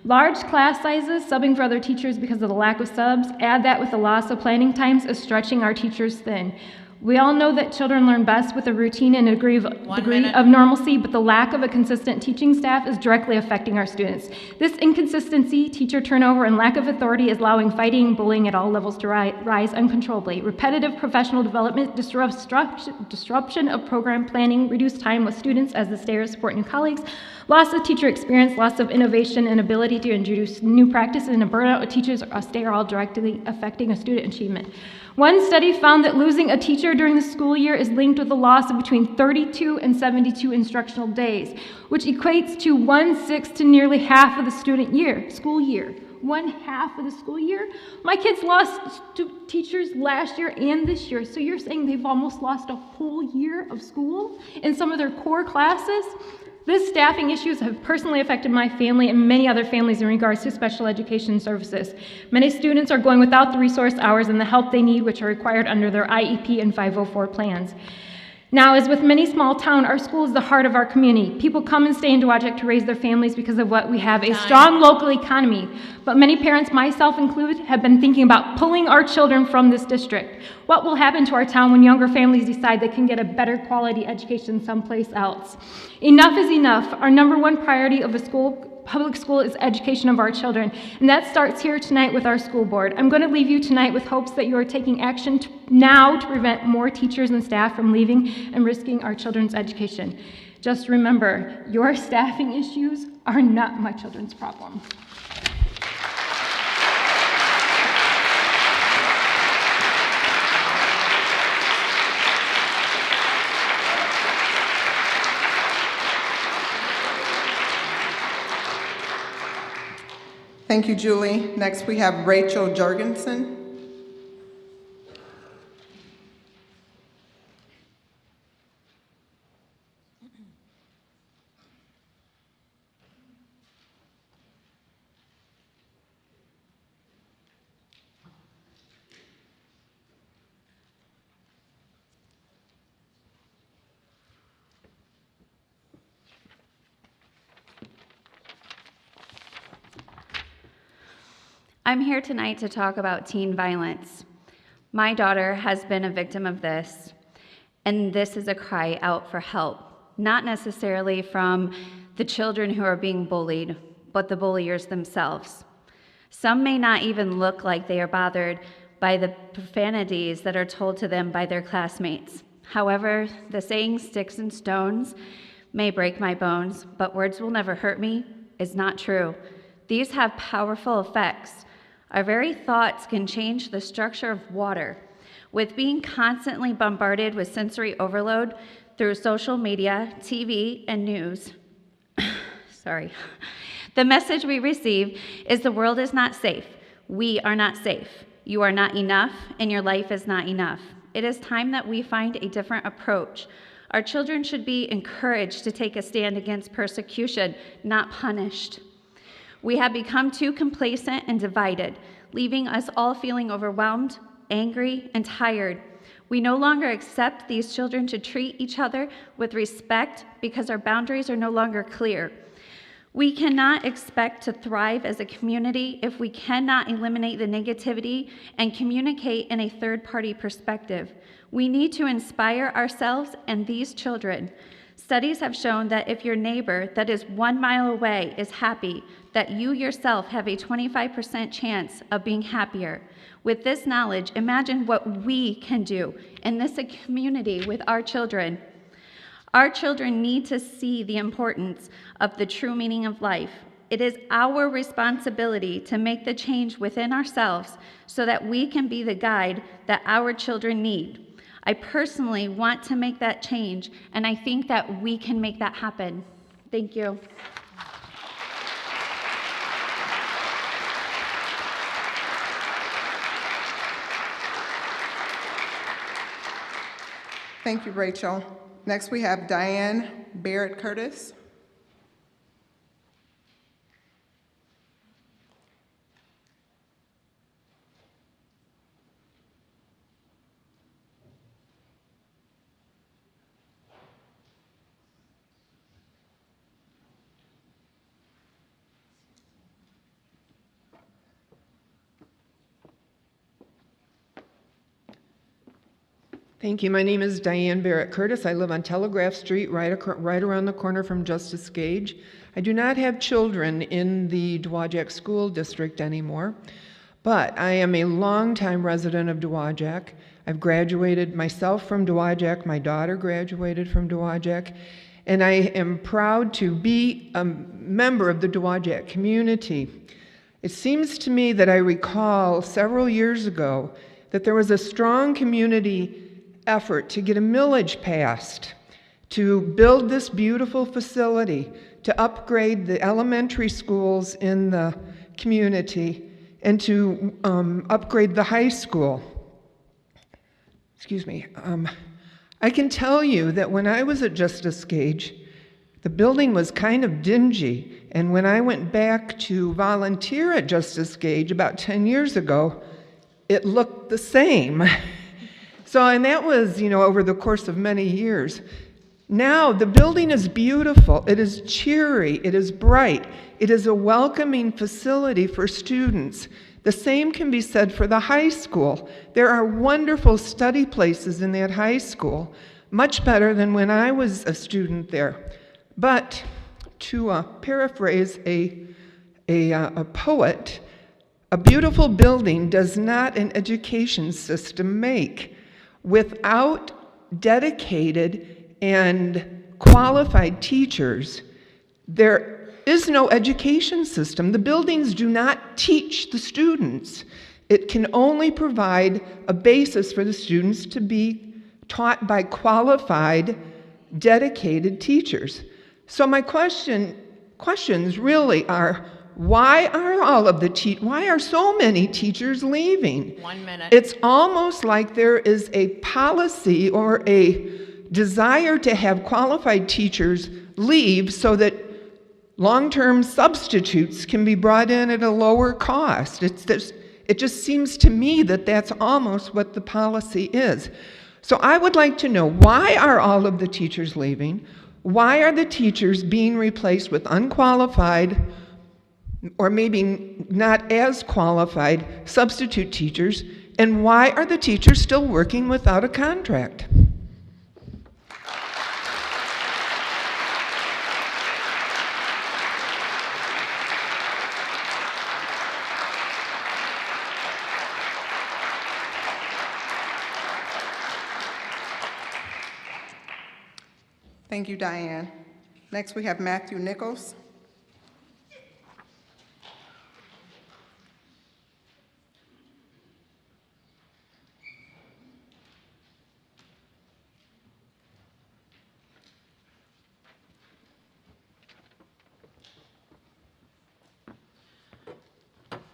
Large class sizes, subbing for other teachers because of the lack of subs, add that with the loss of planning times, is stretching our teachers thin. We all know that children learn best with a routine and a degree of normalcy, but the lack of a consistent teaching staff is directly affecting our students. This inconsistency, teacher turnover, and lack of authority is allowing fighting and bullying at all levels to rise uncontrollably. Repetitive professional development, disruption of program planning, reduced time with students as the stayers support new colleagues, loss of teacher experience, loss of innovation and ability to introduce new practices, and a burnout of teachers are all directly affecting a student achievement. One study found that losing a teacher during the school year is linked with a loss of between 32 and 72 instructional days, which equates to 1/6 to nearly half of the school year. 1/2 of the school year? My kids lost teachers last year and this year, so you're saying they've almost lost a whole year of school in some of their core classes? These staffing issues have personally affected my family and many other families in regards to special education services. Many students are going without the resource hours and the help they need, which are required under their IEP and 504 plans. Now, as with many small towns, our school is the heart of our community. People come and stay in Dowagiac to raise their families because of what we have, a strong local economy. But many parents, myself included, have been thinking about pulling our children from this district. What will happen to our town when younger families decide they can get a better quality education someplace else? Enough is enough. Our number one priority of public school is education of our children, and that starts here tonight with our school board. I'm going to leave you tonight with hopes that you are taking action now to prevent more teachers and staff from leaving and risking our children's education. Just remember, your staffing issues are not my children's problem. Thank you, Julie. Next, we have Rachel Jorgensen. I'm here tonight to talk about teen violence. My daughter has been a victim of this, and this is a cry out for help, not necessarily from the children who are being bullied, but the bulliers themselves. Some may not even look like they are bothered by the profanities that are told to them by their classmates. However, the saying, "Sticks and stones may break my bones, but words will never hurt me," is not true. These have powerful effects. Our very thoughts can change the structure of water. With being constantly bombarded with sensory overload through social media, TV, and news, the message we receive is the world is not safe. We are not safe. You are not enough, and your life is not enough. It is time that we find a different approach. Our children should be encouraged to take a stand against persecution, not punished. We have become too complacent and divided, leaving us all feeling overwhelmed, angry, and tired. We no longer accept these children to treat each other with respect because our boundaries are no longer clear. We cannot expect to thrive as a community if we cannot eliminate the negativity and communicate in a third-party perspective. We need to inspire ourselves and these children. Studies have shown that if your neighbor that is 1 mile away is happy, that you yourself have a 25% chance of being happier. With this knowledge, imagine what we can do in this community with our children. Our children need to see the importance of the true meaning of life. It is our responsibility to make the change within ourselves so that we can be the guide that our children need. I personally want to make that change, and I think that we can make that happen. Thank you. Thank you, Rachel. Next, we have Diane Barrett-Curtis. Thank you. My name is Diane Barrett-Curtis. I live on Telegraph Street, right around the corner from Justice Gage. I do not have children in the Dowagiac School District anymore, but I am a longtime resident of Dowagiac. I've graduated myself from Dowagiac. My daughter graduated from Dowagiac, and I am proud to be a member of the Dowagiac community. It seems to me that I recall several years ago that there was a strong community effort to get a millage passed to build this beautiful facility, to upgrade the elementary schools in the community, and to upgrade the high school. Excuse me. I can tell you that when I was at Justice Gage, the building was kind of dingy, and when I went back to volunteer at Justice Gage about 10 years ago, it looked the same. So, and that was, over the course of many years. Now, the building is beautiful. It is cheery. It is bright. It is a welcoming facility for students. The same can be said for the high school. There are wonderful study places in that high school, much better than when I was a student there. But to paraphrase a poet, a beautiful building does not an education system make. Without dedicated and qualified teachers, there is no education system. The buildings do not teach the students. It can only provide a basis for the students to be taught by qualified, dedicated teachers. So my questions really are, why are so many teachers leaving? 1 minute. It's almost like there is a policy or a desire to have qualified teachers leave so that long-term substitutes can be brought in at a lower cost. It just seems to me that that's almost what the policy is. So I would like to know, why are all of the teachers leaving? Why are the teachers being replaced with unqualified or maybe not as qualified substitute teachers? And why are the teachers still working without a contract? Thank you, Diane. Next, we have Matthew Nichols.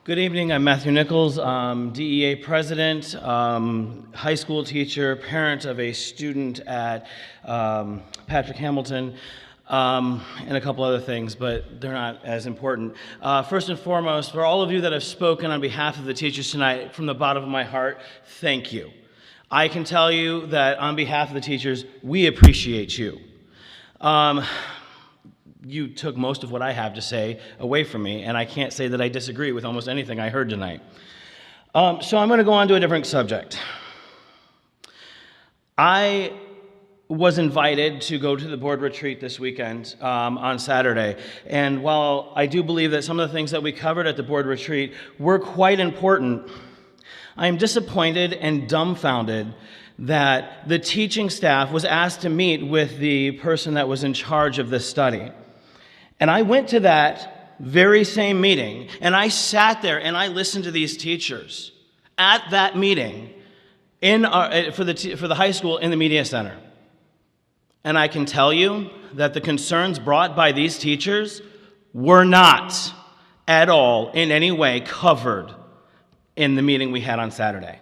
Good evening, I'm Matthew Nichols, DEA president, high school teacher, parent of a student at Patrick Hamilton, and a couple other things, but they're not as important. First and foremost, for all of you that have spoken on behalf of the teachers tonight, from the bottom of my heart, thank you. I can tell you that on behalf of the teachers, we appreciate you. You took most of what I have to say away from me, and I can't say that I disagree with almost anything I heard tonight. So I'm going to go on to a different subject. I was invited to go to the board retreat this weekend on Saturday, and while I do believe that some of the things that we covered at the board retreat were quite important, I am disappointed and dumbfounded that the teaching staff was asked to meet with the person that was in charge of this study. And I went to that very same meeting, and I sat there and I listened to these teachers at that meeting for the high school in the media center. And I can tell you that the concerns brought by these teachers were not at all in any way covered in the meeting we had on Saturday.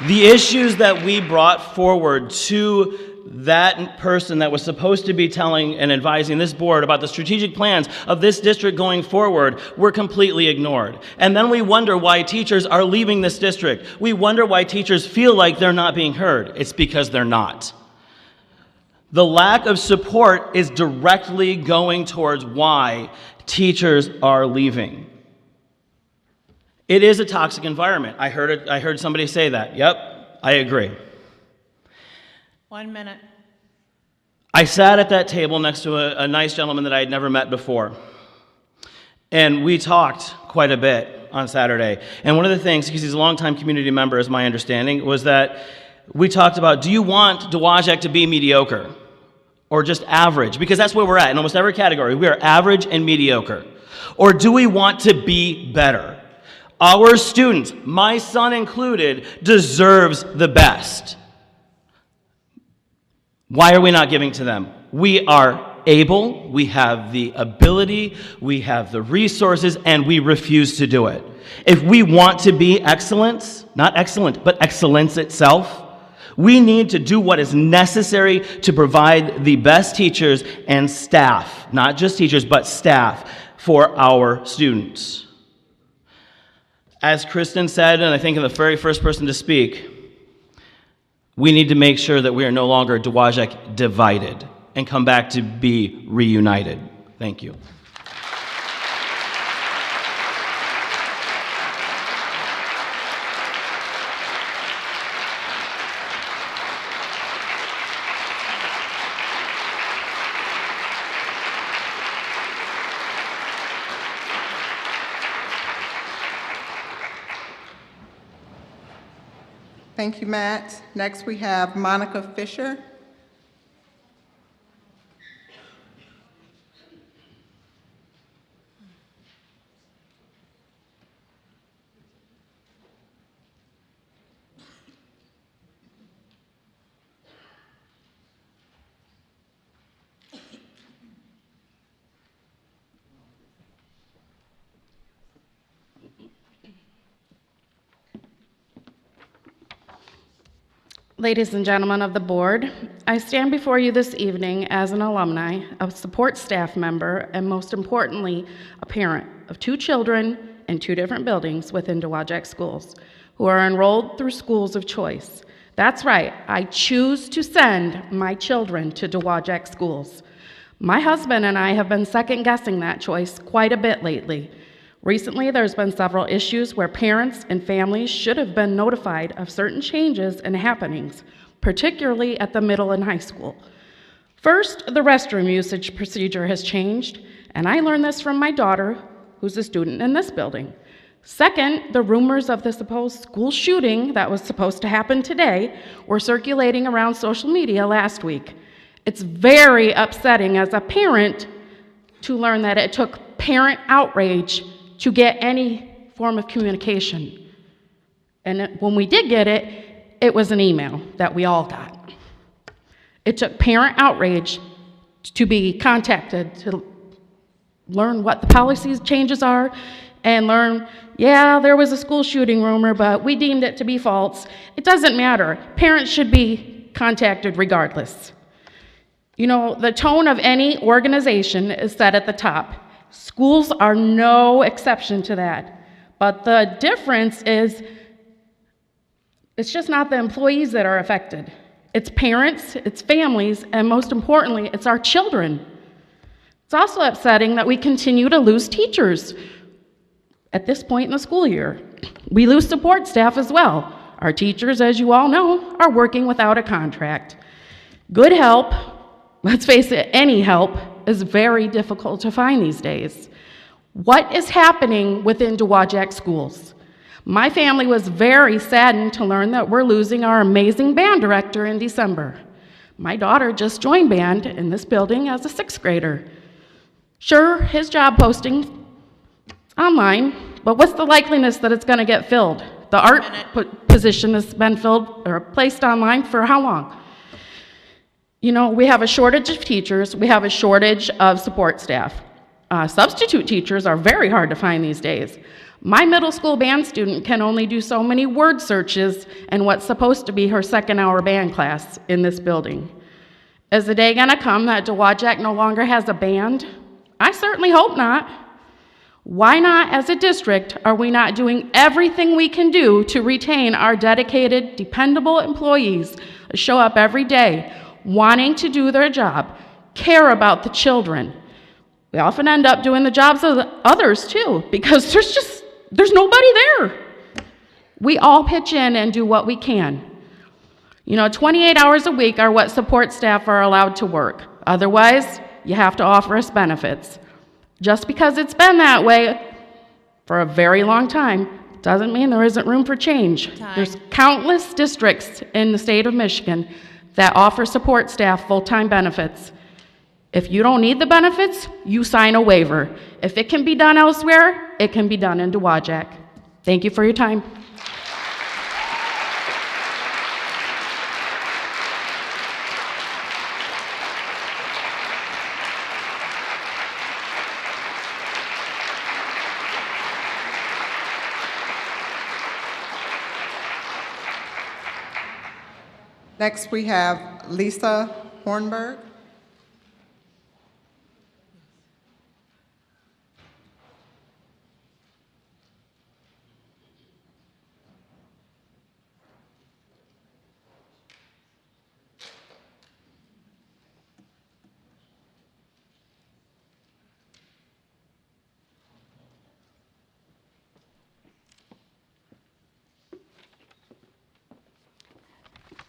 The issues that we brought forward to that person that was supposed to be telling and advising this board about the strategic plans of this district going forward were completely ignored. And then we wonder why teachers are leaving this district. We wonder why teachers feel like they're not being heard. It's because they're not. The lack of support is directly going towards why teachers are leaving. It is a toxic environment. I heard somebody say that. Yep, I agree. 1 minute. I sat at that table next to a nice gentleman that I had never met before. And we talked quite a bit on Saturday. And one of the things, because he's a longtime community member, is my understanding, was that we talked about, do you want Dowagiac to be mediocre or just average? Because that's where we're at in almost every category. We are average and mediocre. Or do we want to be better? Our students, my son included, deserves the best. Why are we not giving to them? We are able, we have the ability, we have the resources, and we refuse to do it. If we want to be excellence, not excellent, but excellence itself, we need to do what is necessary to provide the best teachers and staff, not just teachers, but staff, for our students. As Kristen said, and I think I'm the very first person to speak, we need to make sure that we are no longer Dowagiac divided and come back to be reunited. Thank you. Thank you, Matt. Next, we have Monica Fisher. Ladies and gentlemen of the board, I stand before you this evening as an alumni, a support staff member, and most importantly, a parent of 2 children in 2 different buildings within Dowagiac schools who are enrolled through schools of choice. That's right, I choose to send my children to Dowagiac schools. My husband and I have been second guessing that choice quite a bit lately. Recently, there's been several issues where parents and families should have been notified of certain changes and happenings, particularly at the middle and high school. First, the restroom usage procedure has changed, and I learned this from my daughter, who's a student in this building. Second, the rumors of the supposed school shooting that was supposed to happen today were circulating around social media last week. It's very upsetting as a parent to learn that it took parent outrage to get any form of communication. And when we did get it, it was an email that we all got. It took parent outrage to be contacted to learn what the policy changes are and learn, yeah, there was a school shooting rumor, but we deemed it to be false. It doesn't matter. Parents should be contacted regardless. You know, the tone of any organization is set at the top. Schools are no exception to that. But the difference is, it's just not the employees that are affected. It's parents, it's families, and most importantly, it's our children. It's also upsetting that we continue to lose teachers at this point in the school year. We lose support staff as well. Our teachers, as you all know, are working without a contract. Good help, let's face it, any help is very difficult to find these days. What is happening within Dowagiac schools? My family was very saddened to learn that we're losing our amazing band director in December. My daughter just joined band in this building as a 6th grader. Sure, his job posting online, but what's the likeliness that it's going to get filled? The art position has been filled or placed online for how long? You know, we have a shortage of teachers, we have a shortage of support staff. Substitute teachers are very hard to find these days. My middle school band student can only do so many word searches in what's supposed to be her 2nd hour band class in this building. Is the day gonna come that Dowagiac no longer has a band? I certainly hope not. Why not, as a district, are we not doing everything we can do to retain our dedicated, dependable employees who show up every day, wanting to do their job, care about the children? We often end up doing the jobs of others too, because there's nobody there. We all pitch in and do what we can. You know, 28 hours a week are what support staff are allowed to work. Otherwise, you have to offer us benefits. Just because it's been that way for a very long time doesn't mean there isn't room for change. There's countless districts in the state of Michigan that offer support staff full-time benefits. If you don't need the benefits, you sign a waiver. If it can be done elsewhere, it can be done in Dowagiac. Thank you for your time. Next, we have Lisa Hornberg.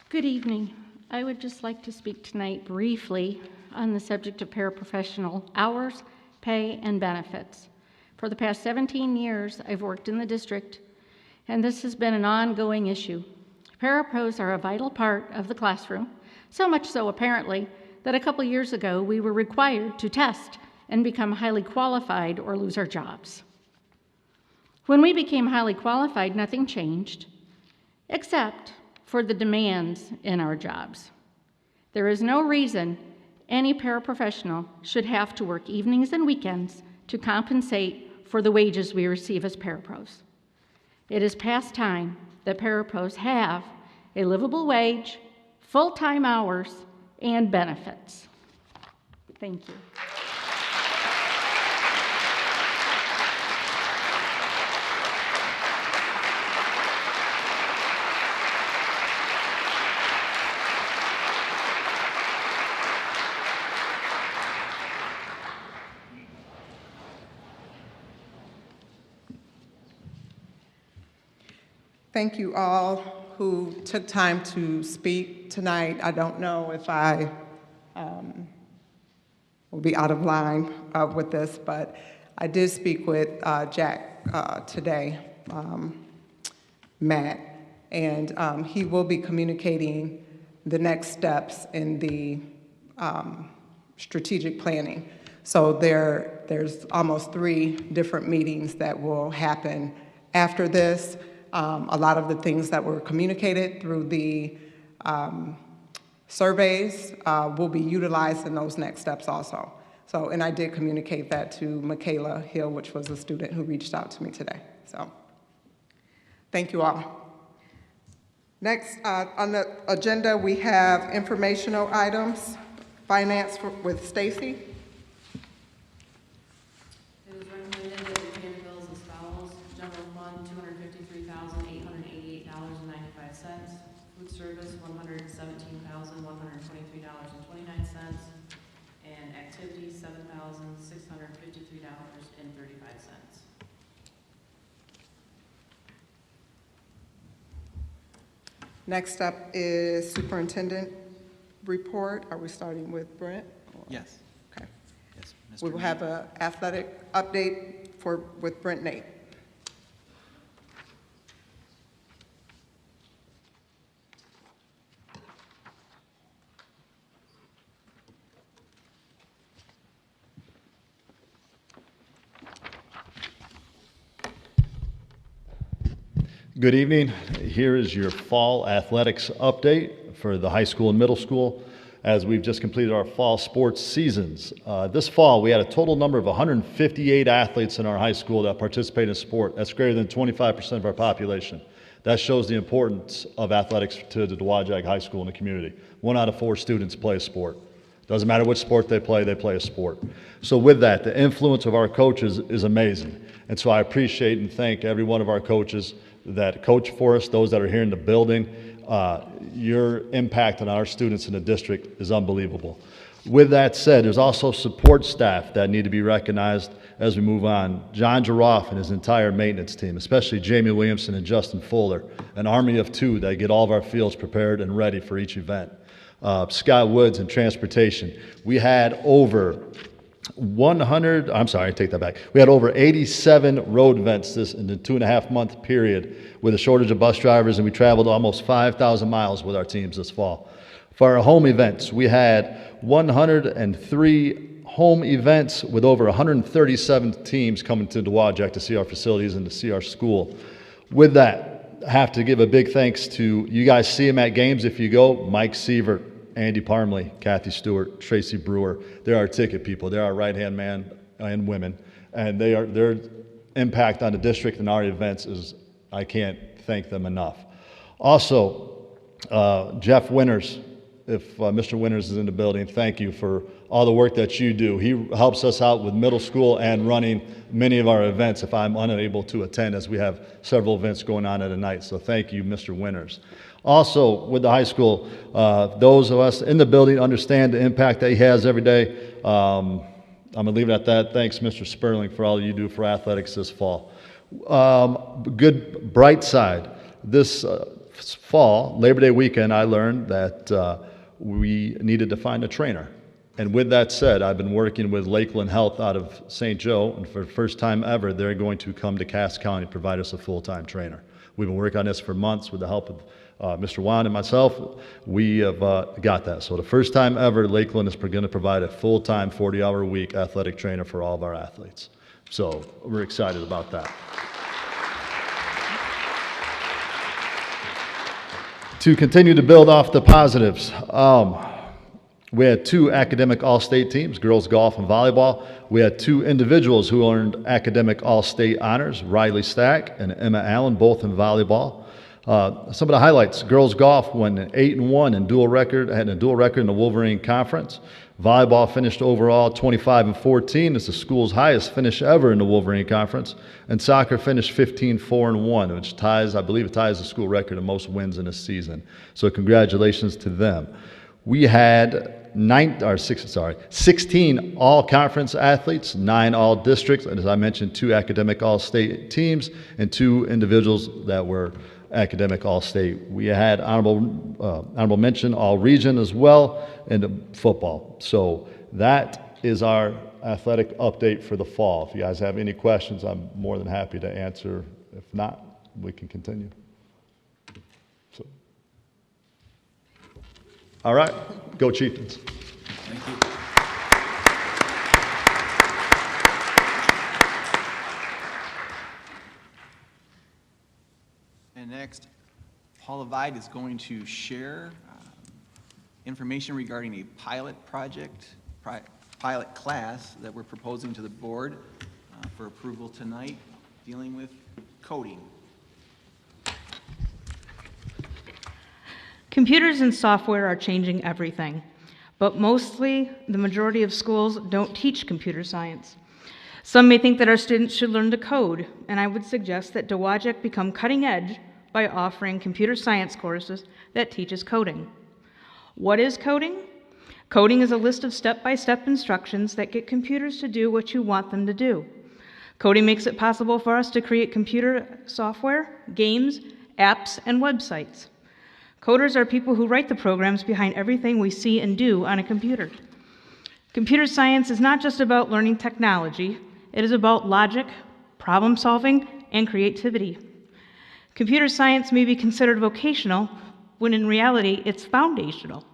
Good evening. I would just like to speak tonight briefly on the subject of paraprofessional hours, pay, and benefits. For the past 17 years, I've worked in the district, and this has been an ongoing issue. Parapros are a vital part of the classroom, so much so apparently that a couple years ago we were required to test and become highly qualified or lose our jobs. When we became highly qualified, nothing changed, except for the demands in our jobs. There is no reason any paraprofessional should have to work evenings and weekends to compensate for the wages we receive as parapros. It is past time that parapros have a livable wage, full-time hours, and benefits. Thank you. Thank you all who took time to speak tonight. I don't know if I will be out of line with this, but I did speak with Jack today, Matt, and he will be communicating the next steps in the strategic planning. So there's almost 3 different meetings that will happen after this. A lot of the things that were communicated through the surveys will be utilized in those next steps also. So, and I did communicate that to Michaela Hill, which was a student who reached out to me today. So, thank you all. Next on the agenda, we have informational items. Finance with Stacy. It was recommended that we pay the bills as follows. General fund, $253,888.95. Food service, $117,123.29. And activities, $7,653.35. Next up is Superintendent report. Are we starting with Brent? Yes. Okay. Yes, Mr. We will have an athletic update with Brent Nate. Good evening. Here is your fall athletics update for the high school and middle school as we've just completed our fall sports seasons. This fall, we had a total number of 158 athletes in our high school that participated in sport. That's greater than 25% of our population. That shows the importance of athletics to the Dowagiac High School and the community. 1 out of 4 students play a sport. Doesn't matter what sport they play a sport. So with that, the influence of our coaches is amazing. And so I appreciate and thank every one of our coaches that coach for us, those that are here in the building. Your impact on our students in the district is unbelievable. With that said, there's also support staff that need to be recognized as we move on. John Giroff and his entire maintenance team, especially Jamie Williamson and Justin Fuller, an army of 2 that get all of our fields prepared and ready for each event. Scott Woods in transportation. We had over 87 road events in the 2.5-month period with a shortage of bus drivers, and we traveled almost 5,000 miles with our teams this fall. For our home events, we had 103 home events with over 137 teams coming to Dowagiac to see our facilities and to see our school. With that, I have to give a big thanks to, you guys see them at games if you go, Mike Sievert, Andy Parmley, Kathy Stewart, Tracy Brewer. They're our ticket people. They're our right-hand man and women. And their impact on the district and our events is, I can't thank them enough. Also, Jeff Winters, if Mr. Winters is in the building, thank you for all the work that you do. He helps us out with middle school and running many of our events if I'm unable to attend, as we have several events going on at a night. So thank you, Mr. Winters. Also, with the high school, those of us in the building understand the impact that he has every day. I'm going to leave it at that. Thanks, Mr. Sperling, for all you do for athletics this fall. Good bright side. This fall, Labor Day weekend, I learned that we needed to find a trainer. And with that said, I've been working with Lakeland Health out of St. Joe, and for the first time ever, they're going to come to Cass County and provide us a full-time trainer. We've been working on this for months with the help of Mr. Wan and myself. We have got that. So the first time ever, Lakeland is going to provide a full-time 40-hour-a-week athletic trainer for all of our athletes. So we're excited about that. To continue to build off the positives, we had 2 academic all-state teams, girls golf and volleyball. We had 2 individuals who earned academic all-state honors, Riley Stack and Emma Allen, both in volleyball. Some of the highlights: girls golf won 8-1 and had a dual record in the Wolverine Conference. Volleyball finished overall 25-14. It's the school's highest finish ever in the Wolverine Conference. And soccer finished 15-4-1, which I believe it ties the school record of most wins in a season. So congratulations to them. We had 16 all-conference athletes, 9 all-districts, and as I mentioned, 2 academic all-state teams, and 2 individuals that were academic All-State. We had honorable mention All-Region as well in football. So that is our athletic update for the fall. If you guys have any questions, I'm more than happy to answer. If not, we can continue. So. All right, go Chieftains. Thank you. And next, Paula Vide is going to share information regarding a pilot project, pilot class that we're proposing to the board for approval tonight, dealing with coding. Computers and software are changing everything, but mostly the majority of schools don't teach computer science. Some may think that our students should learn to code, and I would suggest that Dowagiac become cutting edge by offering computer science courses that teaches coding. What is coding? Coding is a list of step-by-step instructions that get computers to do what you want them to do. Coding makes it possible for us to create computer software, games, apps, and websites. Coders are people who write the programs behind everything we see and do on a computer. Computer science is not just about learning technology, it is about logic, problem solving, and creativity. Computer science may be considered vocational, when in reality, it's foundational.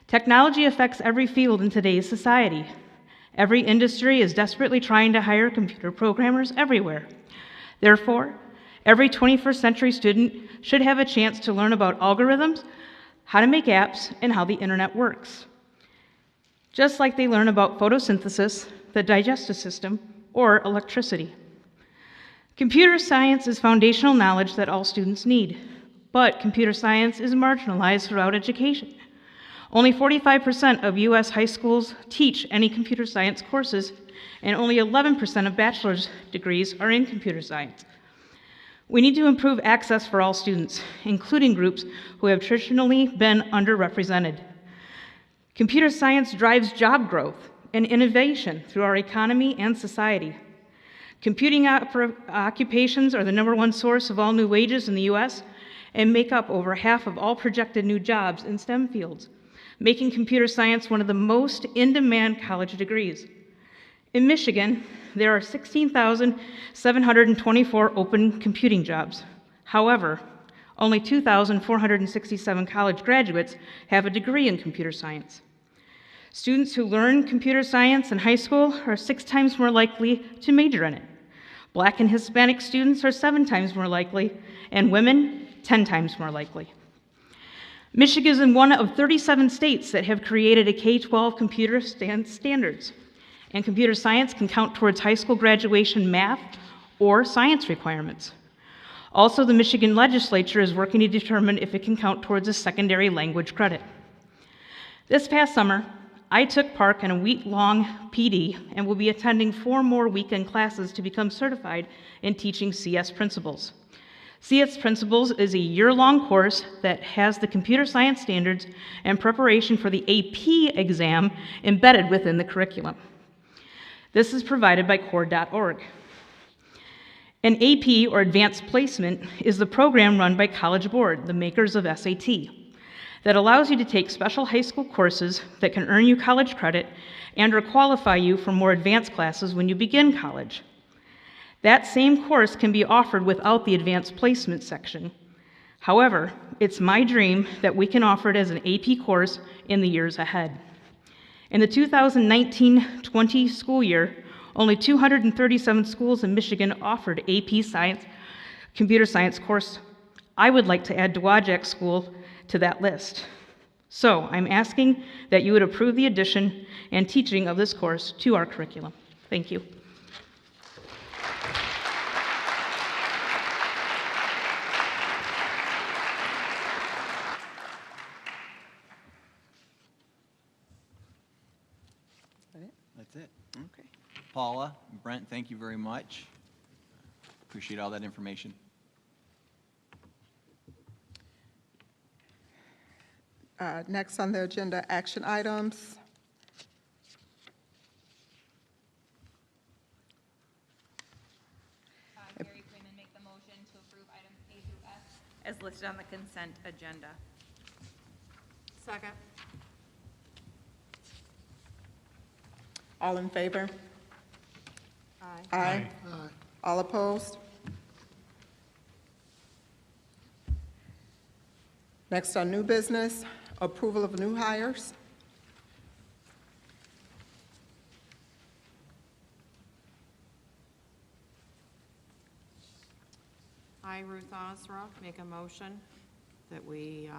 Technology affects every field in today's society. Every industry is desperately trying to hire computer programmers everywhere. Therefore, every 21st century student should have a chance to learn about algorithms, how to make apps, and how the internet works. Just like they learn about photosynthesis, the digestive system, or electricity. Computer science is foundational knowledge that all students need, but computer science is marginalized throughout education. Only 45% of US high schools teach any computer science courses, and only 11% of bachelor's degrees are in computer science. We need to improve access for all students, including groups who have traditionally been underrepresented. Computer science drives job growth and innovation through our economy and society. Computing occupations are the #1 source of all new wages in the US and make up over half of all projected new jobs in STEM fields, making computer science one of the most in-demand college degrees. In Michigan, there are 16,724 open computing jobs. However, only 2,467 college graduates have a degree in computer science. Students who learn computer science in high school are 6 times more likely to major in it. Black and Hispanic students are 7 times more likely, and women 10 times more likely. Michigan is one of 37 states that have created a K-12 computer standards, and computer science can count towards high school graduation math or science requirements. Also, the Michigan legislature is working to determine if it can count towards a secondary language credit. This past summer, I took part in a week-long PD and will be attending 4 more weekend classes to become certified in teaching CS Principles. CS Principles is a year-long course that has the computer science standards and preparation for the AP exam embedded within the curriculum. This is provided by core.org. An AP, or Advanced Placement, is the program run by College Board, the makers of SAT, that allows you to take special high school courses that can earn you college credit and or qualify you for more advanced classes when you begin college. That same course can be offered without the Advanced Placement section. However, it's my dream that we can offer it as an AP course in the years ahead. In the 2019-20 school year, only 237 schools in Michigan offered AP Science, computer science course. I would like to add Dowagiac School to that list. So I'm asking that you would approve the addition and teaching of this course to our curriculum. Thank you. That's it. Okay. Paula, Brent, thank you very much. Appreciate all that information. Next on the agenda, action items. Gary Freeman make the motion to approve items A through F. as listed on the consent agenda. Second. All in favor? Aye. Aye. All opposed? Next on new business, approval of new hires. I, Ruth Osroff, make a motion that we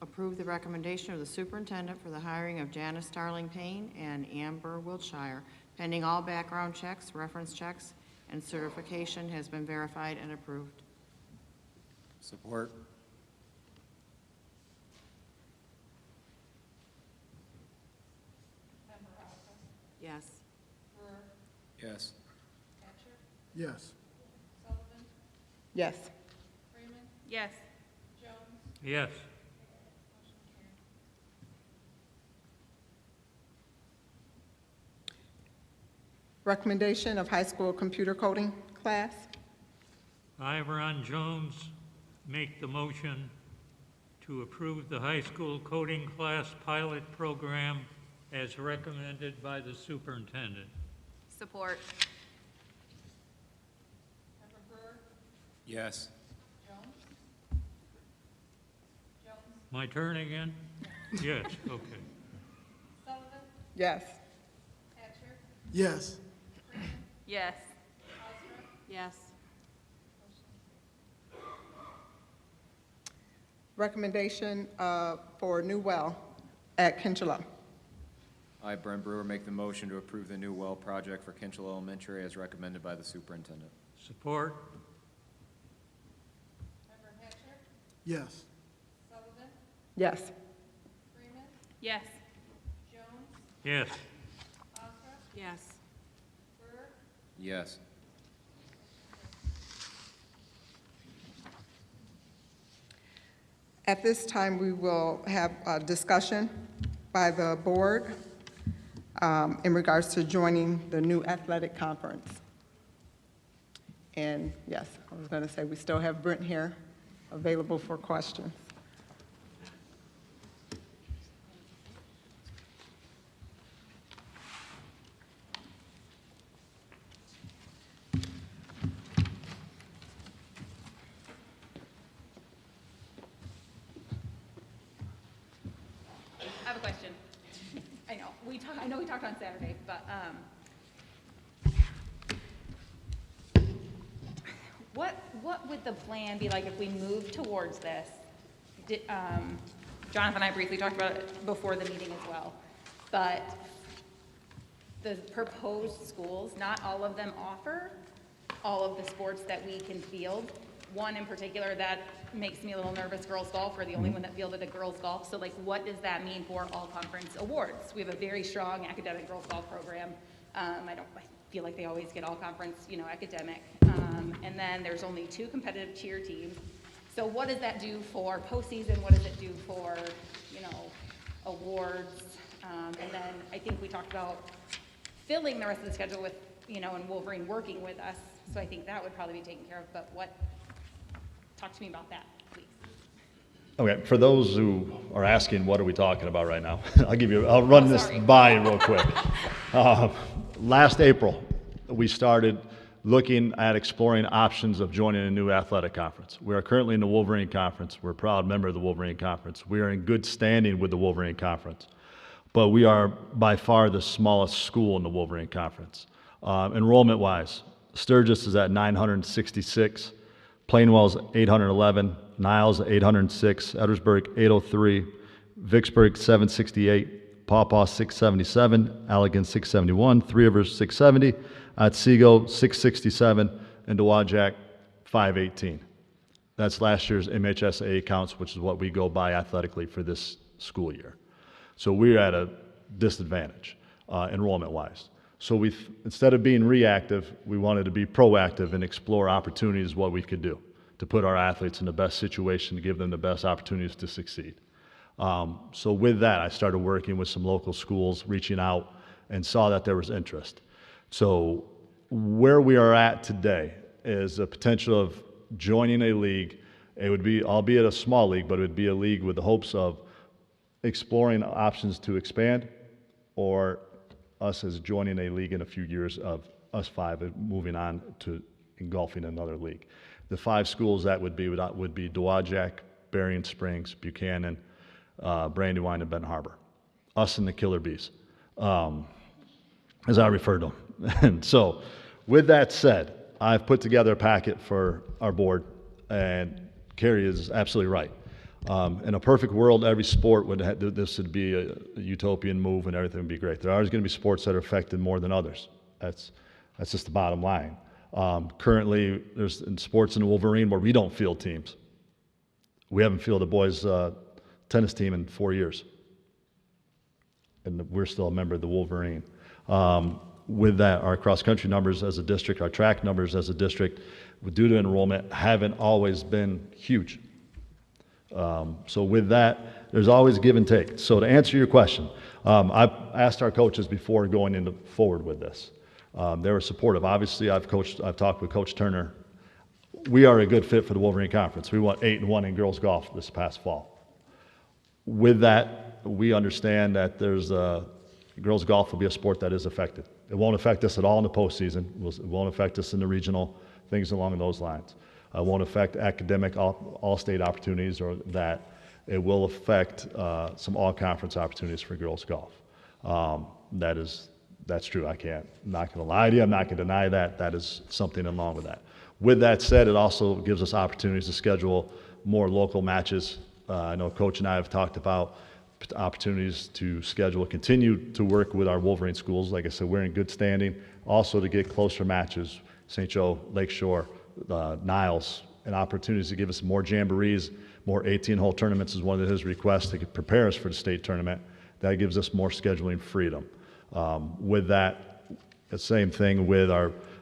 approve the recommendation of the superintendent for the hiring of Janice Starling Payne and Amber Wiltshire, pending all background checks, reference checks, and certification has been verified and approved. Support. Yes. Yes. Yes. Yes. Yes. Yes. Recommendation of high school computer coding class. I, Ron Jones, make the motion to approve the high school coding class pilot program as recommended by the superintendent. Support. Yes. My turn again? Yes, okay. Yes. Yes. Yes. Yes. Recommendation for new well at Kinchela. I, Brent Brewer, make the motion to approve the new well project for Kinchel Elementary as recommended by the superintendent. Support? Yes. Yes. Yes. Yes. Yes. Yes. At this time, we will have a discussion by the board in regards to joining the new athletic conference. And yes, I was going to say, we still have Brent here available for questions. I have a question. I know we talked on Saturday, but what would the plan be like if we move towards this? Jonathan and I briefly talked about it before the meeting as well, but the proposed schools, not all of them offer all of the sports that we can field. One in particular that makes me a little nervous, girls golf. We're the only one that fielded a girls golf. So like, what does that mean for all conference awards? We have a very strong academic girls golf program. I feel like they always get all conference, academic. And then there's only 2 competitive cheer teams. So what does that do for postseason? What does it do for, awards? And then I think we talked about filling the rest of the schedule with, and Wolverine working with us. So I think that would probably be taken care of. But talk to me about that, please. Okay, for those who are asking, what are we talking about right now? I'll run this by you real quick. Last April, we started looking at exploring options of joining a new athletic conference. We are currently in the Wolverine Conference. We're a proud member of the Wolverine Conference. We are in good standing with the Wolverine Conference. But we are by far the smallest school in the Wolverine Conference. Enrollment-wise, Sturgis is at 966, Plainwell's 811, Niles 806, Edwardsburg 803, Vicksburg 768, Pawpaw 677, Allegan 671, Three Rivers 670, Otsego 667, and Dowagiac 518. That's last year's MHSAA counts, which is what we go by athletically for this school year. So we're at a disadvantage enrollment-wise. So instead of being reactive, we wanted to be proactive and explore opportunities, what we could do to put our athletes in the best situation, to give them the best opportunities to succeed. So with that, I started working with some local schools, reaching out, and saw that there was interest. So where we are at today is a potential of joining a league It would be, albeit a small league, but it would be a league with the hopes of exploring options to expand, or us as joining a league in a few years of us 5 moving on to engulfing another league. The 5 schools that would be Dowagiac, Berrien Springs, Buchanan, Brandywine, and Benton Harbor. Us and the Killer Bees, as I refer to them. And so, with that said, I've put together a packet for our board, and Carrie is absolutely right. In a perfect world, every sport this would be a utopian move and everything would be great. There are going to be sports that are affected more than others. That's just the bottom line. Currently, there's sports in the Wolverine where we don't field teams. We haven't fielded a boys tennis team in 4 years. And we're still a member of the Wolverine. With that, our cross-country numbers as a district, our track numbers as a district, due to enrollment, haven't always been huge. So with that, there's always give and take. So to answer your question, I've asked our coaches before going forward with this. They were supportive. Obviously, I've talked with Coach Turner. We are a good fit for the Wolverine Conference. We went 8-1 in girls golf this past fall. With that, we understand that girls golf will be a sport that is affected. It won't affect us at all in the postseason. It won't affect us in the regional, things along those lines. It won't affect academic all-state opportunities, or that. It will affect some all-conference opportunities for girls golf. That's true. I'm not going to lie to you. I'm not going to deny that. That is something along with that. With that said, it also gives us opportunities to schedule more local matches. I know Coach and I have talked about opportunities to continue to work with our Wolverine schools. Like I said, we're in good standing. Also to get closer matches, St. Joe, Lakeshore, Niles, and opportunities to give us more jamborees, more 18-hole tournaments is one of his requests to prepare us for the state tournament. That gives us more scheduling freedom. With that, the same thing with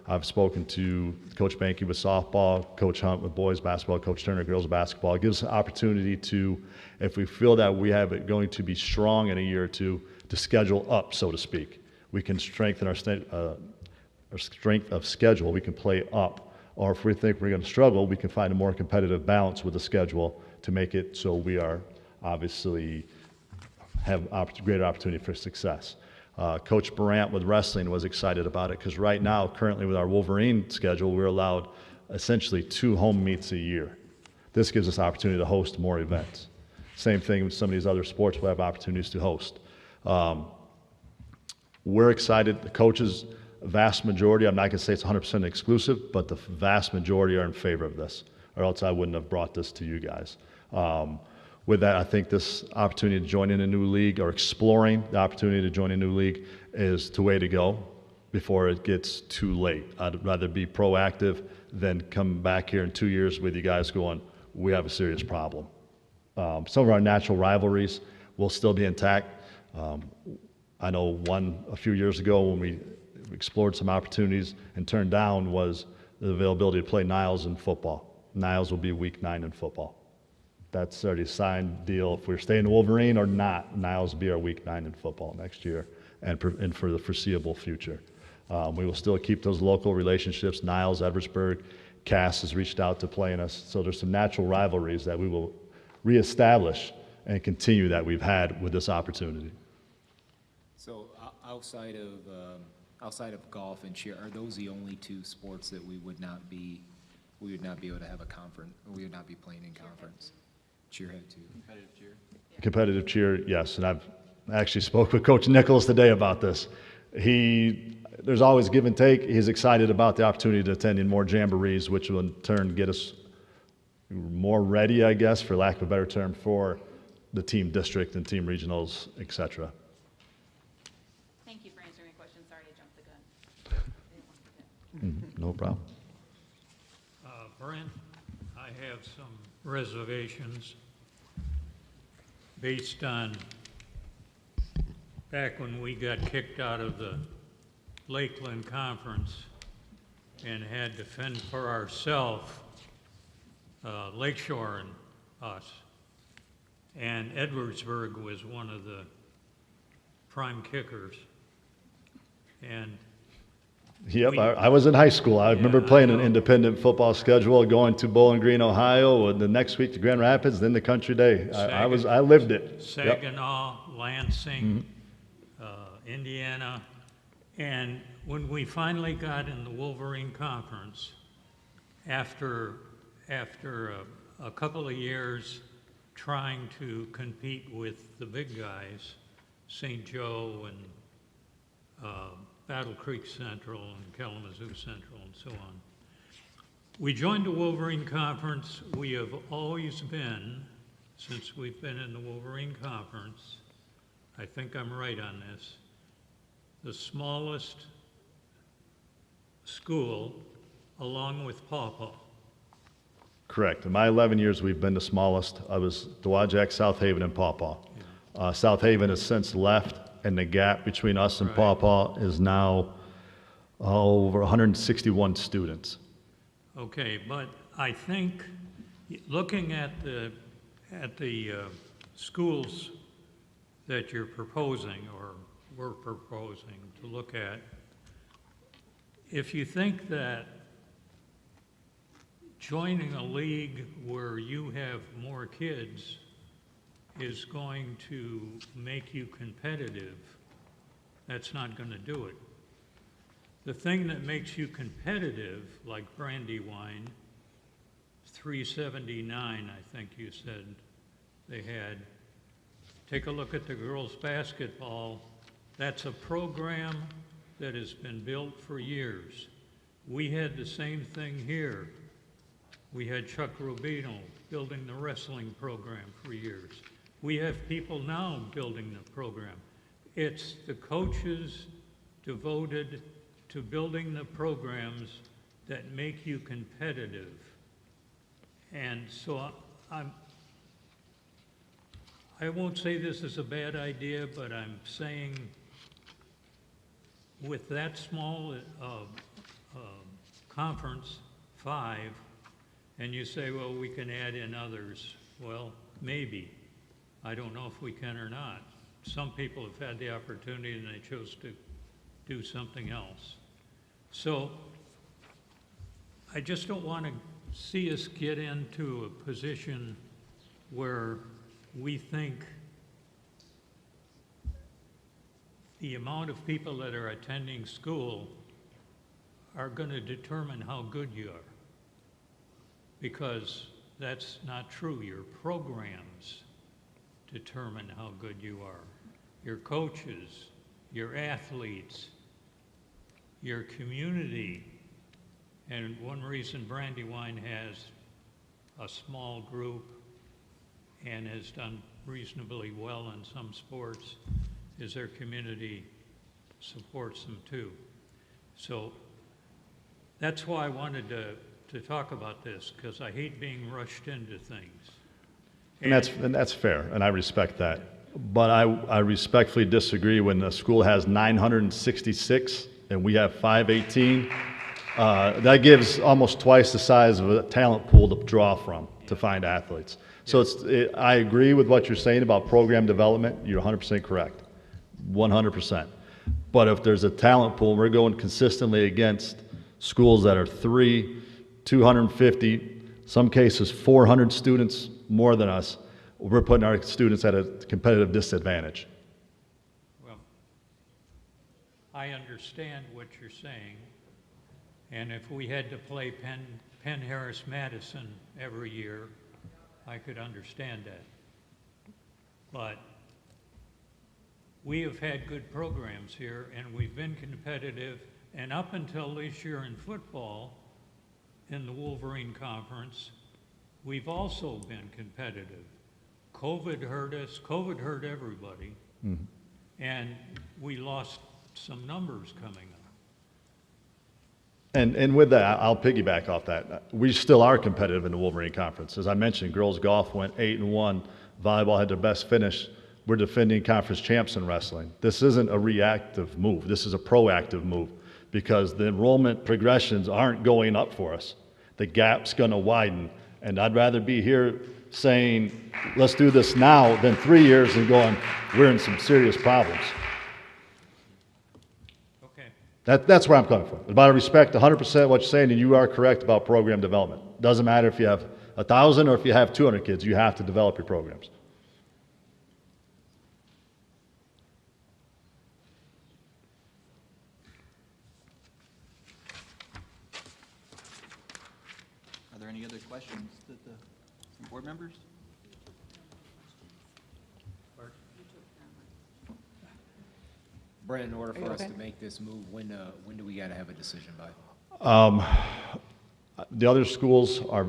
I've spoken to Coach Banky with softball, Coach Hunt with boys basketball, Coach Turner girls basketball. It gives us an opportunity to, if we feel that we have it going to be strong in a year or two, to schedule up, so to speak. We can strengthen our strength of schedule. We can play up. Or if we think we're going to struggle, we can find a more competitive balance with the schedule to make it so we are obviously have greater opportunity for success. Coach Brandt with wrestling was excited about it because right now, currently with our Wolverine schedule, we're allowed essentially 2 home meets a year. This gives us opportunity to host more events. Same thing with some of these other sports, we'll have opportunities to host. We're excited. The coaches, vast majority, I'm not going to say it's 100% exclusive, but the vast majority are in favor of this, or else I wouldn't have brought this to you guys. With that, I think this opportunity to join in a new league, or exploring the opportunity to join a new league, is the way to go before it gets too late. I'd rather be proactive than come back here in 2 years with you guys going, we have a serious problem. Some of our natural rivalries will still be intact. I know one a few years ago when we explored some opportunities and turned down was the availability to play Niles in football. Niles will be week 9 in football. That's already a signed deal. If we're staying in Wolverine or not, Niles will be our week 9 in football next year and for the foreseeable future. We will still keep those local relationships. Niles, Edwardsburg, Cass has reached out to playing us. So there's some natural rivalries that we will reestablish and continue that we've had with this opportunity. So outside of golf and cheer, are those the only 2 sports that we would not be able to have a conference, or we would not be playing in conference? Cheerhead too. Competitive cheer? Competitive cheer, yes. And I've actually spoke with Coach Nichols today about this. There's always give and take. He's excited about the opportunity to attend in more jamborees, which will in turn get us more ready, I guess, for lack of a better term, for the team district and team regionals, et cetera. Thank you for answering my question. Sorry to jump the gun. No problem. Brent, I have some reservations based on back when we got kicked out of the Lakeland Conference and had to fend for ourselves, Lakeshore and us. And Edwardsburg was one of the prime kickers. And Yep, I was in high school. I remember playing an independent football schedule, going to Bowling Green, Ohio, and the next week to Grand Rapids, then the Country Day. I lived it. Yep. Saginaw, Lansing, Indiana. And when we finally got in the Wolverine Conference, after a couple of years trying to compete with the big guys, St. Joe and Battle Creek Central and Kalamazoo Central and so on. We joined the Wolverine Conference. We have always been, since we've been in the Wolverine Conference, I think I'm right on this, the smallest school along with Paw Paw. Correct. In my 11 years, we've been the smallest. I was Dowagiac, South Haven, and Paw Paw. South Haven has since left, and the gap between us and Paw Paw is now over 161 students. Okay, but I think looking at the schools that you're proposing or we're proposing to look at, if you think that joining a league where you have more kids is going to make you competitive, that's not going to do it. The thing that makes you competitive, like Brandywine, 379, I think you said they had. Take a look at the girls' basketball. That's a program that has been built for years. We had the same thing here. We had Chuck Rubino building the wrestling program for years. We have people now building the program. It's the coaches devoted to building the programs that make you competitive. And so I won't say this is a bad idea, but I'm saying with that small conference, 5, and you say, well, we can add in others. Well, maybe. I don't know if we can or not. Some people have had the opportunity and they chose to do something else. So I just don't want to see us get into a position where we think the amount of people that are attending school are going to determine how good you are. Because that's not true. Your programs determine how good you are. Your coaches, your athletes, your community. And one reason Brandywine has a small group and has done reasonably well in some sports is their community supports them too. So that's why I wanted to talk about this, because I hate being rushed into things. And that's fair, and I respect that. But I respectfully disagree when the school has 966 and we have 518. That gives almost twice the size of a talent pool to draw from to find athletes. So I agree with what you're saying about program development. You're 100% correct, 100%. But if there's a talent pool, we're going consistently against schools that are 250, some cases 400 students more than us. We're putting our students at a competitive disadvantage. Well, I understand what you're saying, and if we had to play Penn Harris Madison every year, I could understand that. But we have had good programs here, and we've been competitive, and up until this year in football, in the Wolverine Conference, we've also been competitive. COVID hurt us, COVID hurt everybody, and we lost some numbers coming up. And with that, I'll piggyback off that. We still are competitive in the Wolverine Conference. As I mentioned, girls golf went 8-1. Volleyball had their best finish. We're defending conference champs in wrestling. This isn't a reactive move. This is a proactive move because the enrollment progressions aren't going up for us. The gap's going to widen. And I'd rather be here saying, let's do this now than 3 years and going, we're in some serious problems. Okay. That's where I'm coming from. But I respect 100% what you're saying, and you are correct about program development. Doesn't matter if you have 1,000 or if you have 200 kids, you have to develop your programs. Are there any other questions from board members? Brent, in order for us to make this move, when do we gotta have a decision by? The other schools are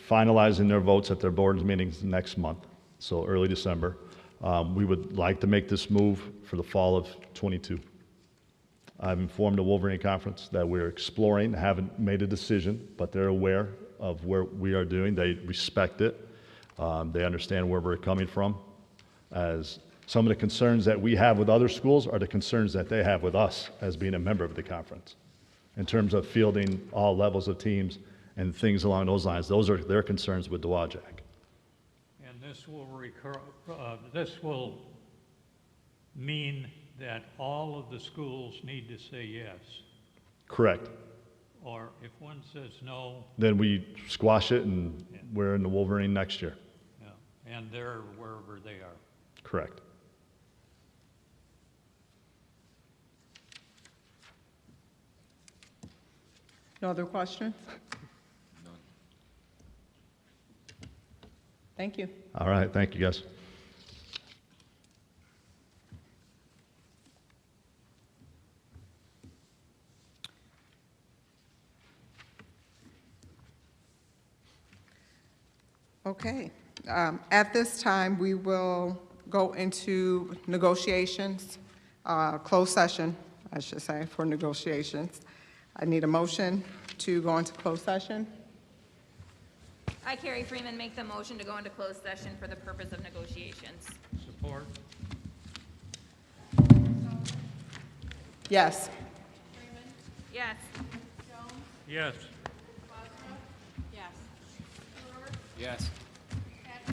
finalizing their votes at their board meetings next month, so early December. We would like to make this move for the fall of '22. I've informed the Wolverine Conference that we're exploring, haven't made a decision, but they're aware of where we are doing. They respect it. They understand where we're coming from. As some of the concerns that we have with other schools are the concerns that they have with us as being a member of the conference. In terms of fielding all levels of teams and things along those lines, those are their concerns with Dowagiac. And this will mean that all of the schools need to say yes. Correct. Or if one says no. Then we squash it and we're in the Wolverine next year. Yeah, and they're wherever they are. Correct. No other questions? Thank you. All right, thank you, guys. Okay. At this time, we will go into negotiations, closed session, I should say, for negotiations. I need a motion to go into closed session. I, Carrie Freeman, make the motion to go into closed session for the purpose of negotiations. Support. Yes. Yes. Yes. Yes. Yes.